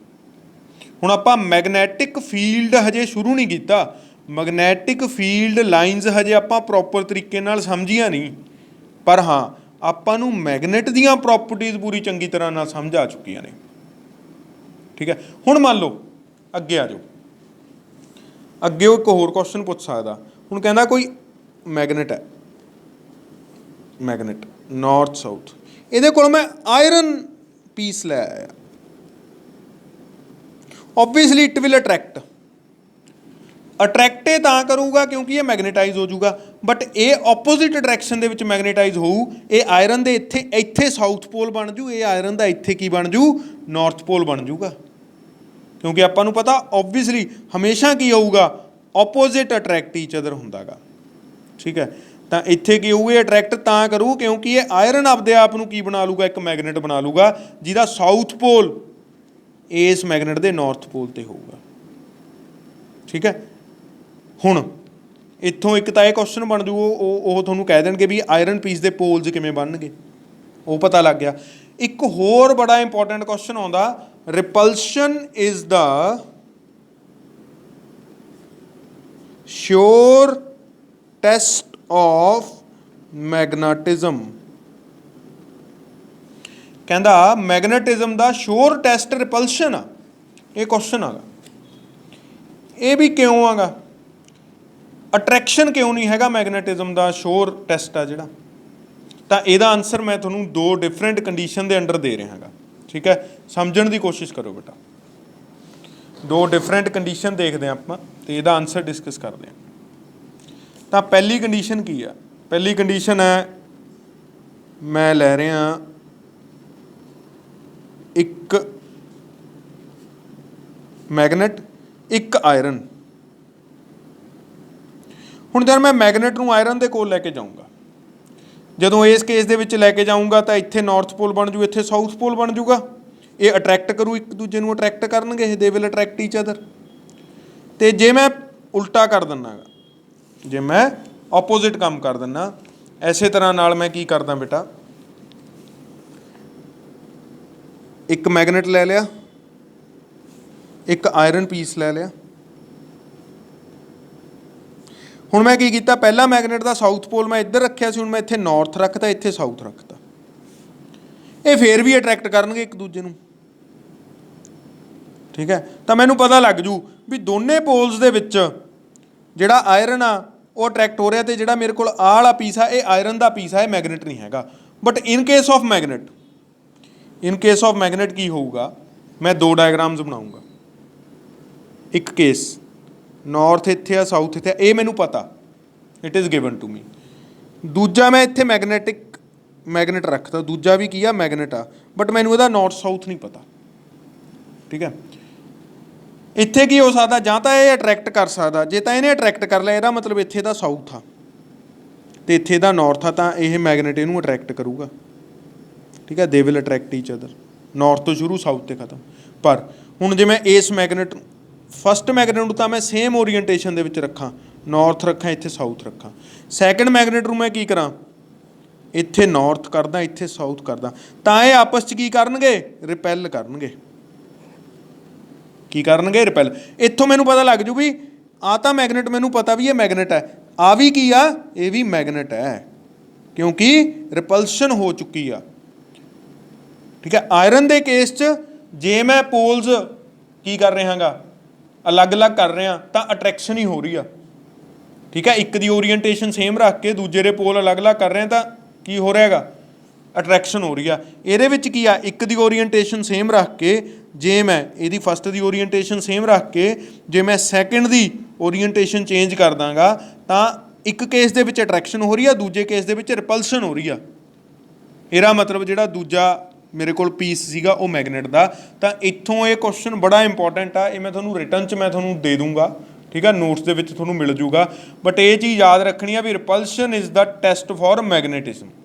Speaker 1: ਹੁਣ ਆਪਾਂ ਮੈਗਨੈਟਿਕ ਫੀਲਡ ਹਜੇ ਸ਼ੁਰੂ ਨਹੀਂ ਕੀਤਾ। ਮੈਗਨੈਟਿਕ ਫੀਲਡ ਲਾਈਨਸ ਹਜੇ ਆਪਾਂ ਪ੍ਰੋਪਰ ਤਰੀਕੇ ਨਾਲ ਸਮਝੀਆਂ ਨਹੀਂ, ਪਰ ਹਾਂ ਆਪਾਂ ਨੂੰ ਮੈਗਨੇਟ ਦੀਆਂ ਪ੍ਰੋਪਰਟੀਜ਼ ਪੂਰੀ ਚੰਗੀ ਤਰ੍ਹਾਂ ਨਾਲ ਸਮਝ ਆ ਚੁੱਕੀਆਂ ਨੇ। ਠੀਕ ਹੈ, ਹੁਣ ਮੰਨ ਲਓ ਅੱਗੇ ਆ ਜਾਓ। ਅੱਗੇ ਉਹ ਇੱਕ ਹੋਰ ਕੁਐਸਚਨ ਪੁੱਛ ਸਕਦਾ। ਹੁਣ ਕਹਿੰਦਾ ਕੋਈ ਮੈਗਨੇਟ ਹੈ, ਮੈਗਨੇਟ ਨਾਰਥ ਸਾਊਥ, ਇਹਦੇ ਕੋਲ ਮੈਂ ਆਇਰਨ ਪੀਸ ਲੈ ਆਇਆ। ਓਬਵੀਅਸਲੀ ਇਟ ਵਿਲ ਅਟਰੈਕਟ ਇਹ ਤਾਂ ਕਰੂਗਾ ਕਿਉਂਕਿ ਇਹ ਮੈਗਨੇਟਾਈਜ਼ ਹੋ ਜਾਊਗਾ। ਬਟ ਇਹ ਆਪੋਜ਼ਿਟ ਡਾਇਰੈਕਸ਼ਨ ਦੇ ਵਿੱਚ ਮੈਗਨੇਟਾਈਜ਼ ਹੋਊ। ਇਹ ਆਇਰਨ ਦੇ ਇੱਥੇ ਸਾਊਥ ਪੋਲ ਬਣ ਜੂ, ਇਹ ਆਇਰਨ ਦਾ ਇੱਥੇ ਕੀ ਬਣ ਜੂ, ਨਾਰਥ ਪੋਲ ਬਣ ਜੂਗਾ। ਕਿਉਂਕਿ ਆਪਾਂ ਨੂੰ ਪਤਾ ਓਬਵੀਅਸਲੀ ਹਮੇਸ਼ਾ ਕੀ ਹੋਊਗਾ, ਆਪੋਜ਼ਿਟ ਅਟਰੈਕਟ ਈਚ ਅਦਰ ਹੁੰਦਾ ਗਾ। ਠੀਕ ਹੈ, ਤਾਂ ਇੱਥੇ ਕੀ ਹੋਊ, ਇਹ ਅਟਰੈਕਟ ਤਾਂ ਕਰੂ ਕਿਉਂਕਿ ਇਹ ਆਇਰਨ ਆਪਦੇ ਆਪ ਨੂੰ ਕੀ ਬਣਾ ਲੂਗਾ, ਇੱਕ ਮੈਗਨੇਟ ਬਣਾ ਲੂਗਾ ਜਿਹਦਾ ਸਾਊਥ ਪੋਲ ਇਸ ਮੈਗਨੇਟ ਦੇ ਨਾਰਥ ਪੋਲ 'ਤੇ ਹੋਊਗਾ। ਠੀਕ ਹੈ, ਹੁਣ ਇੱਥੋਂ ਇੱਕ ਤਾਂ ਇਹ ਕੁਐਸਚਨ ਬਣ ਜੂ, ਉਹ ਤੁਹਾਨੂੰ ਕਹਿ ਦੇਣਗੇ ਵੀ ਆਇਰਨ ਪੀਸ ਦੇ ਪੋਲਸ ਕਿਵੇਂ ਬਣਨਗੇ, ਉਹ ਪਤਾ ਲੱਗ ਗਿਆ। ਇੱਕ ਹੋਰ ਬੜਾ ਇੰਪੋਰਟੈਂਟ ਕੁਐਸਚਨ ਆਉਂਦਾ, repulsion is the sure test of magnetism. ਕਹਿੰਦਾ ਮੈਗਨੇਟਿਜ਼ਮ ਦਾ ਸ਼ੋਰ ਟੈਸਟ ਰਿਪਲਸ਼ਨ ਆ। ਇਹ ਕੁਐਸਚਨ ਆਗਾ। ਇਹ ਵੀ ਕਿਉਂ ਆਗਾ, ਅਟਰੈਕਸ਼ਨ ਕਿਉਂ ਨਹੀਂ ਹੈਗਾ ਮੈਗਨੇਟਿਜ਼ਮ ਦਾ ਸ਼ੋਰ ਟੈਸਟ ਆ ਜਿਹੜਾ। ਤਾਂ ਇਹਦਾ ਆਨਸਰ ਮੈਂ ਤੁਹਾਨੂੰ 2 ਡਿਫਰੈਂਟ ਕੰਡੀਸ਼ਨ ਦੇ ਅੰਡਰ ਦੇ ਰਿਹਾ ਹੈਗਾ। ਠੀਕ ਹੈ, ਸਮਝਣ ਦੀ ਕੋਸ਼ਿਸ਼ ਕਰੋ ਬੇਟਾ। 2 ਡਿਫਰੈਂਟ ਕੰਡੀਸ਼ਨ ਦੇਖਦੇ ਹਾਂ ਆਪਾਂ ਅਤੇ ਇਹਦਾ ਆਨਸਰ ਡਿਸਕਸ ਕਰਦੇ ਹਾਂ। ਤਾਂ ਪਹਿਲੀ ਕੰਡੀਸ਼ਨ ਕੀ ਆ? ਪਹਿਲੀ ਕੰਡੀਸ਼ਨ ਹੈ, ਮੈਂ ਲੈ ਰਿਹਾ ਇੱਕ ਮੈਗਨੇਟ, ਇੱਕ ਆਇਰਨ। ਹੁਣ ਜਦ ਮੈਂ ਮੈਗਨੇਟ ਨੂੰ ਆਇਰਨ ਦੇ ਕੋਲ ਲੈ ਕੇ ਜਾਊਂਗਾ, ਜਦੋਂ ਇਸ ਕੇਸ ਦੇ ਵਿੱਚ ਲੈ ਕੇ ਜਾਊਂਗਾ ਤਾਂ ਇੱਥੇ ਨਾਰਥ ਪੋਲ ਬਣ ਜੂ, ਇੱਥੇ ਸਾਊਥ ਪੋਲ ਬਣ ਜੂਗਾ। ਇਹ ਅਟਰੈਕਟ ਕਰੂ, ਇੱਕ ਦੂਜੇ ਨੂੰ ਅਟਰੈਕਟ ਕਰਨਗੇ, ਇਹ ਦੇ ਵਿਲ ਅਟਰੈਕਟ ਈਚ ਅਦਰ। ਅਤੇ ਜੇ ਮੈਂ ਉਲਟਾ ਕਰ ਦਿੰਦਾ ਗਾ, ਜੇ ਮੈਂ ਆਪੋਜ਼ਿਟ ਕੰਮ ਕਰ ਦਿੰਦਾ, ਇਸੇ ਤਰ੍ਹਾਂ ਨਾਲ ਮੈਂ ਕੀ ਕਰਦਾ ਬੇਟਾ, ਇੱਕ ਮੈਗਨੇਟ ਲੈ ਲਿਆ, ਇੱਕ ਆਇਰਨ ਪੀਸ ਲੈ ਲਿਆ। ਹੁਣ ਮੈਂ ਕੀ ਕੀਤਾ, ਪਹਿਲਾ ਮੈਗਨੇਟ ਦਾ ਸਾਊਥ ਪੋਲ ਮੈਂ ਇੱਧਰ ਰੱਖਿਆ ਸੀ, ਹੁਣ ਮੈਂ ਇੱਥੇ ਨਾਰਥ ਰੱਖਤਾ, ਇੱਥੇ ਸਾਊਥ ਰੱਖਤਾ। ਇਹ ਫੇਰ ਵੀ ਅਟਰੈਕਟ ਕਰਨਗੇ ਇੱਕ ਦੂਜੇ ਨੂੰ। ਠੀਕ ਹੈ, ਤਾਂ ਮੈਨੂੰ ਪਤਾ ਲੱਗ ਜੂ ਵੀ ਦੋਨੇ ਪੋਲਸ ਦੇ ਵਿੱਚ ਜਿਹੜਾ ਆਇਰਨ ਆ ਉਹ ਅਟਰੈਕਟ ਹੋ ਰਿਹਾ, ਅਤੇ ਜਿਹੜਾ ਮੇਰੇ ਕੋਲ ਆਹ ਵਾਲਾ ਪੀਸ ਆ ਇਹ ਆਇਰਨ ਦਾ ਪੀਸ ਆ, ਇਹ ਮੈਗਨੇਟ ਨਹੀਂ ਹੈਗਾ। But in case of magnet ਕੀ ਹੋਊਗਾ, ਮੈਂ 2 ਡਾਇਗਰਾਮਸ ਬਣਾਊਂਗਾ। ਇੱਕ ਕੇਸ ਨਾਰਥ ਇੱਥੇ ਆ, ਸਾਊਥ ਇੱਥੇ ਆ, ਇਹ ਮੈਨੂੰ ਪਤਾ, it is given to me. ਦੂਜਾ ਮੈਂ ਇੱਥੇ ਮੈਗਨੇਟ ਰੱਖਤਾ, ਦੂਜਾ ਵੀ ਕੀ ਆ, ਮੈਗਨੇਟ ਆ, ਬਟ ਮੈਨੂੰ ਇਹਦਾ ਨਾਰਥ ਸਾਊਥ ਨਹੀਂ ਪਤਾ। ਠੀਕ ਹੈ, ਇੱਥੇ ਕੀ ਹੋ ਸਕਦਾ, ਜਾਂ ਤਾਂ ਇਹ ਅਟਰੈਕਟ ਕਰ ਸਕਦਾ, ਜੇ ਤਾਂ ਇਹਨੇ ਅਟਰੈਕਟ ਕਰ ਲਿਆ ਇਹਦਾ ਮਤਲਬ ਇੱਥੇ ਦਾ ਸਾਊਥ ਆ ਅਤੇ ਇੱਥੇ ਦਾ ਨਾਰਥ ਆ, ਤਾਂ ਇਹ ਮੈਗਨੇਟ ਇਹਨੂੰ ਅਟਰੈਕਟ ਕਰੂਗਾ। ਠੀਕ ਹੈ, ਦੇ will attract each other, north ਤੋਂ ਸ਼ੁਰੂ ਸਾਊਥ 'ਤੇ ਖਤਮ। ਪਰ ਹੁਣ ਜੇ ਮੈਂ ਇਸ ਮੈਗਨੇਟ ਫਸਟ ਮੈਗਨੇਟ ਨੂੰ ਤਾਂ ਮੈਂ ਸੇਮ ਓਰੀਐਂਟੇਸ਼ਨ ਦੇ ਵਿੱਚ ਰੱਖਾਂ, ਨਾਰਥ ਰੱਖਾਂ, ਇੱਥੇ ਸਾਊਥ ਰੱਖਾਂ। ਸੈਕਿੰਡ ਮੈਗਨੇਟ ਨੂੰ ਮੈਂ ਕੀ ਕਰਾਂ, ਇੱਥੇ ਨਾਰਥ ਕਰਦਾ, ਇੱਥੇ ਸਾਊਥ ਕਰਦਾ, ਤਾਂ ਇਹ ਆਪਸ 'ਚ ਕੀ ਕਰਨਗੇ, ਰਿਪੈਲ ਕਰਨਗੇ। ਕੀ ਕਰਨਗੇ, ਰਿਪੈਲ। ਇੱਥੋਂ ਮੈਨੂੰ ਪਤਾ ਲੱਗ ਜੂ ਵੀ ਆਹ ਤਾਂ ਮੈਗਨੇਟ, ਮੈਨੂੰ ਪਤਾ ਵੀ ਇਹ ਮੈਗਨੇਟ ਹੈ, ਆ ਵੀ ਕੀ ਆ, ਇਹ ਵੀ ਮੈਗਨੇਟ ਹੈ, ਕਿਉਂਕਿ ਰਿਪਲਸ਼ਨ ਹੋ ਚੁੱਕੀ ਆ। ਠੀਕ ਹੈ, ਆਇਰਨ ਦੇ ਕੇਸ 'ਚ ਜੇ ਮੈਂ ਪੋਲਸ ਕੀ ਕਰ ਰਿਹਾ ਗਾ, अलग-अलग कर रहे हैं तो अट्रैक्शन ही हो रही है। ठीक है, एक दी ओरीएंटेशन सेम रख के दूजे दे पोल अलग-अलग कर रहे हैं तो की हो रहा हैगा, अट्रैक्शन हो रही है। ਇਹਦੇ ਵਿੱਚ ਕੀ ਆ, ਇੱਕ ਦੀ ओरीएंटेशन सेम रख के जे मैं ਇਹਦੀ फस्ट ਦੀ ओरीएंटेशन सेम रख के जे मैं सैकेंड ਦੀ ओरीएंटेशन चेंज कर ਦਾਂਗਾ ਤਾਂ ਇੱਕ ਕੇਸ ਦੇ ਵਿੱਚ ਅਟਰੈਕਸ਼ਨ ਹੋ ਰਹੀ ਆ, ਦੂਜੇ ਕੇਸ ਦੇ ਵਿੱਚ ਰਿਪਲਸ਼ਨ ਹੋ ਰਹੀ ਆ। ਇਹਦਾ ਮਤਲਬ ਜਿਹੜਾ ਦੂਜਾ ਮੇਰੇ ਕੋਲ ਪੀਸ ਸੀਗਾ ਉਹ ਮੈਗਨੇਟ ਦਾ। ਤਾਂ ਇੱਥੋਂ ਇਹ ਕੁਐਸਚਨ ਬੜਾ ਇੰਪੋਰਟੈਂਟ ਆ, ਇਹ ਮੈਂ ਤੁਹਾਨੂੰ ਰਿਟਨ 'ਚ ਮੈਂ ਤੁਹਾਨੂੰ ਦੇ ਦੂੰਗਾ। ਠੀਕ ਆ, ਨੋਟਸ ਦੇ ਵਿੱਚ ਤੁਹਾਨੂੰ ਮਿਲ ਜੂਗਾ। ਬਟ ਇਹ ਚੀਜ਼ ਯਾਦ ਰੱਖਣੀ ਆ ਵੀ repulsion is the test for magnetism.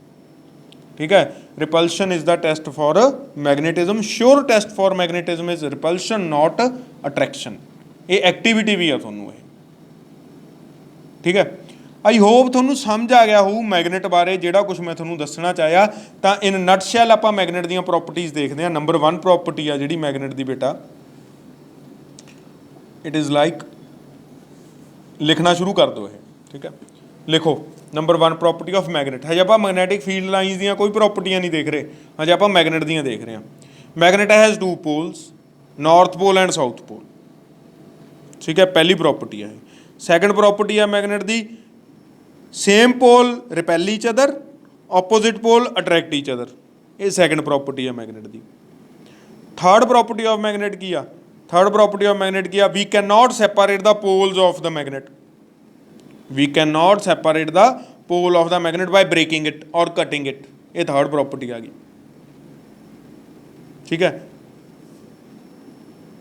Speaker 1: ठीक है, repulsion is the test for magnetism. Sure test for magnetism is repulsion not attraction. ये एक्टिविटी भी है थोनू ये। ठीक है, आई होप थोनू समझ आ गया हो मैगनेट बारे जिहड़ा कुछ मैं थोनू दसना चाहया। तो इन नटशैल आपां मैगनेट दीयां प्रॉपर्टीज़ देखते हैं। नंबर 1 प्रॉपर्टी आ जिहड़ी मैगनेट दी बेटा, इट इज़ लाइक, लिखना शुरू कर दो ये। ठीक है, लिखो नंबर 1 प्रॉपर्टी ऑफ मैगनेट। हजे आप मैगनैटिक फील्ड लाइनस दी कोई प्रॉपर्टियां नहीं देख रहे, हजे आप मैगनेट दी देख रहे हैं। Magnet has 2 poles, north pole and south pole. ठीक है, पहली प्रॉपर्टी है। सैकेंड प्रॉपर्टी है मैगनेट दी, same pole repel each other, opposite pole attract each other. ये सैकेंड प्रॉपर्टी है मैगनेट दी। थर्ड प्रॉपर्टी ऑफ मैगनेट की आ, थर्ड प्रॉपर्टी ऑफ मैगनेट की आ, we can not separate the poles of the magnet. We cannot separate the pole of the magnet by breaking it or cutting it। ये third property आ गई। ठीक है,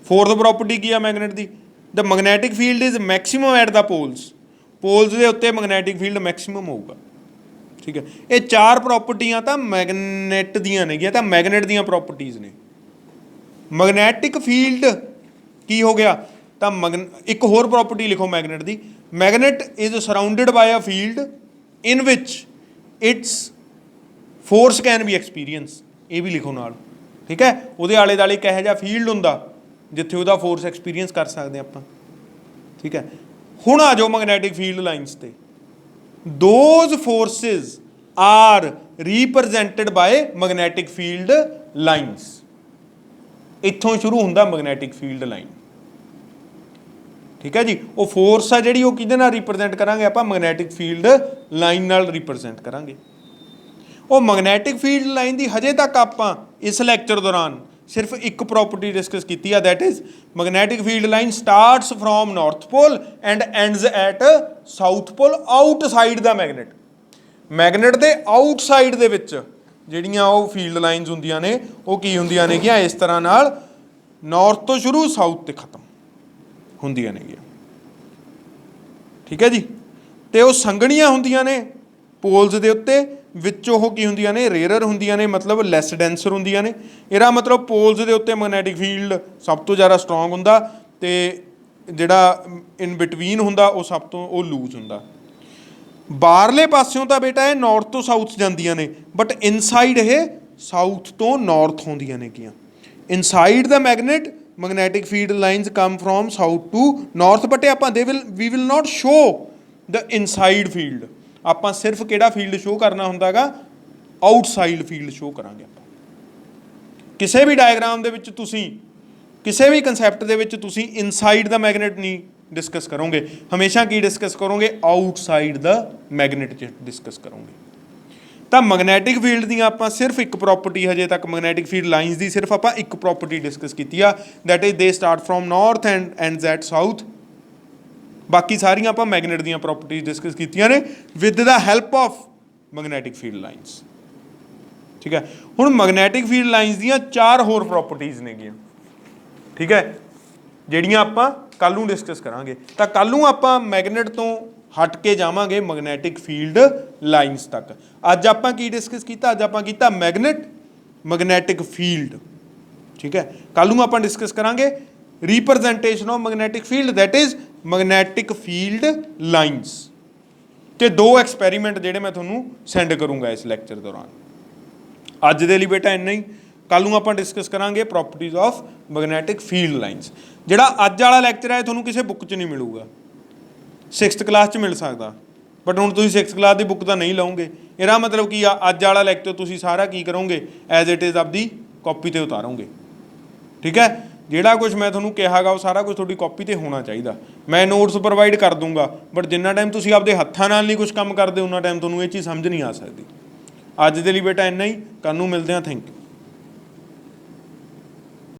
Speaker 1: fourth property की है magnet दी, the magnetic field is maximum at the poles. Poles के उत्ते मैग्नेटिक फील्ड मैक्सिमम होगा। ठीक है, ये 4 प्रॉपर्टियां तो मैगनेट दियां ने, तो मैगनेट दियां प्रॉपर्टीज़ ने। मैग्नेटिक फील्ड की हो गया, तो एक होर प्रॉपर्टी लिखो मैगनेट दी, magnet is surrounded by a field in which its force can be experience. ये भी लिखो नाल। ठीक है, वो आले दुआले एक इहो जिहा फील्ड हुंदा जिथे उहदा फोर्स एक्सपीरियंस कर सकते आपां। ठीक है, हुण आ जाओ मैगनैटिक फील्ड लाइनस ते। Those forces are represented by magnetic field lines. इत्थों शुरू हुंदा मैगनैटिक फील्ड लाइन। ठीक है जी, वो फोर्स है जी, किहदे नाल रिप्रजेंट करांगे आपां, मैगनैटिक फील्ड लाइन नाल रिप्रजेंट करांगे। वो मैगनैटिक फील्ड लाइन की हजे तक आपां इस लैक्चर दौरान सिर्फ एक प्रॉपर्टी डिस्कस की है, that is magnetic field line starts from north pole and ends at south pole outside the magnet. Magnet के आउटसाइड दे विच जिहड़ियां वो फील्ड लाइनस हुंदियां ने, वो की हुंदियां ने कि इस तरह नाल नॉर्थ तो शुरू साउथ ते खत्म ਹੁੰਦੀਆਂ ਨੇਗੀਆਂ। ठीक है जी, तो वो संघणियां ਹੁੰਦੀਆਂ ਨੇ पोल्स ਦੇ ਉੱਤੇ, ਵਿੱਚ ਉਹ ਕੀ ਹੁੰਦੀਆਂ ਨੇ, ਰੇਅਰਰ ਹੁੰਦੀਆਂ ਨੇ, मतलब ਲੈਸ ਡੈਂਸਰ ਹੁੰਦੀਆਂ ਨੇ। ਇਹਦਾ मतलब पोल्स ਦੇ ਉੱਤੇ ਮੈਗਨੈਟਿਕ ਫੀਲਡ ਸਭ ਤੋਂ ਜ਼ਿਆਦਾ ਸਟਰੋਂਗ ਹੁੰਦਾ ਤੇ ਜਿਹੜਾ ਇਨ ਬਿਟਵੀਨ ਹੁੰਦਾ ਉਹ ਸਭ ਤੋਂ ਉਹ ਲੂਜ਼ ਹੁੰਦਾ। ਬਾਹਰਲੇ ਪਾਸਿਓਂ ਤਾਂ ਬੇਟਾ ਇਹ ਨਾਰਥ ਤੋਂ ਸਾਊਥ ਜਾਂਦੀਆਂ ਨੇ, ਬਟ ਇਨਸਾਈਡ ਇਹ ਸਾਊਥ ਤੋਂ ਨਾਰਥ ਹੁੰਦੀਆਂ ਨੇਗੀਆਂ। ਇਨਸਾਈਡ ਦਾ magnet magnetic field lines come from south to north, but आप we will not show the inside field. आप सिर्फ किहड़ा फील्ड शो करना हुंदा, आउटसाइड फील्ड शो करांगे। किसी भी डायग्राम दे विच तुसीं, किसी भी कंसैप्ट दे विच तुसीं इनसाइड द मैगनेट नहीं डिस्कस करोगे, हमेशा की डिस्कस करोगे, आउटसाइड द मैगनेट डिस्कस करोगे। तो मैगनैटिक फील्ड दी आपां सिर्फ एक प्रॉपर्टी, हजे तक मैगनैटिक फील्ड लाइन्स की सिर्फ आपां एक प्रॉपर्टी डिस्कस की है, that is they start from north and ends at south. बाकी सारियां आपां मैगनेट दी प्रॉपर्टीज डिस्कस कीतियां ने with the help of magnetic field lines. ठीक है, हुण मैगनैटिक फील्ड लाइन्स दी 4 होर प्रॉपर्टीज नेगियां। ठीक है, जिहड़ियां आपां कल नूं डिस्कस करांगे। तो कल नूं आपां मैगनेट तो हट के जावांगे मैगनैटिक फील्ड लाइन्स तक। अज आपां की डिस्कस कीता, अज आपां कीता मैगनेट, मैगनैटिक फील्ड। ठीक है, कल नूं आपां डिस्कस करांगे representation of magnetic field, that is magnetic field lines. ते 2 एक्सपैरीमेंट जिहड़े मैं तुहानूं सेंड करूँगा इस लैक्चर दौरान। अज दे लई बेटा इन्ना ही, कल नूं आपां डिस्कस करांगे properties of magnetic field lines. जिहड़ा अज वाला लैक्चर है तुहानूं किसी बुक 'च नहीं मिलूगा, 6th क्लास 'ਚ मिल सकता, बट हुण तुसीं 6th क्लास की बुक तो नहीं लाओगे। ਇਹਦਾ मतलब की आ अज वाला लैक्चर तुसीं सारा की करोगे, एज इट इज़ आपदी कॉपी ते उतारोगे। ठीक है, ਜਿਹੜਾ ਕੁਝ ਮੈਂ ਤੁਹਾਨੂੰ ਕਿਹਾਗਾ ਉਹ ਸਾਰਾ ਕੁਝ ਤੁਹਾਡੀ ਕਾਪੀ ਤੇ ਹੋਣਾ ਚਾਹੀਦਾ। ਮੈਂ ਨੋਟਸ ਪ੍ਰੋਵਾਈਡ ਕਰ ਦੂੰਗਾ, ਬਟ ਜਿੰਨਾ ਟਾਈਮ ਤੁਸੀਂ ਆਪਦੇ ਹੱਥਾਂ ਨਾਲ ਨਹੀਂ ਕੁਝ ਕੰਮ ਕਰਦੇ ਉਹਨਾਂ ਟਾਈਮ ਤੁਹਾਨੂੰ ਇਹ ਚੀਜ਼ ਸਮਝ ਨਹੀਂ ਆ ਸਕਦੀ। ਅੱਜ ਦੇ ਲਈ ਬੇਟਾ ਇੰਨਾ ਹੀ, ਕੱਲ੍ਹ ਨੂੰ ਮਿਲਦੇ ਹਾਂ। Thank you.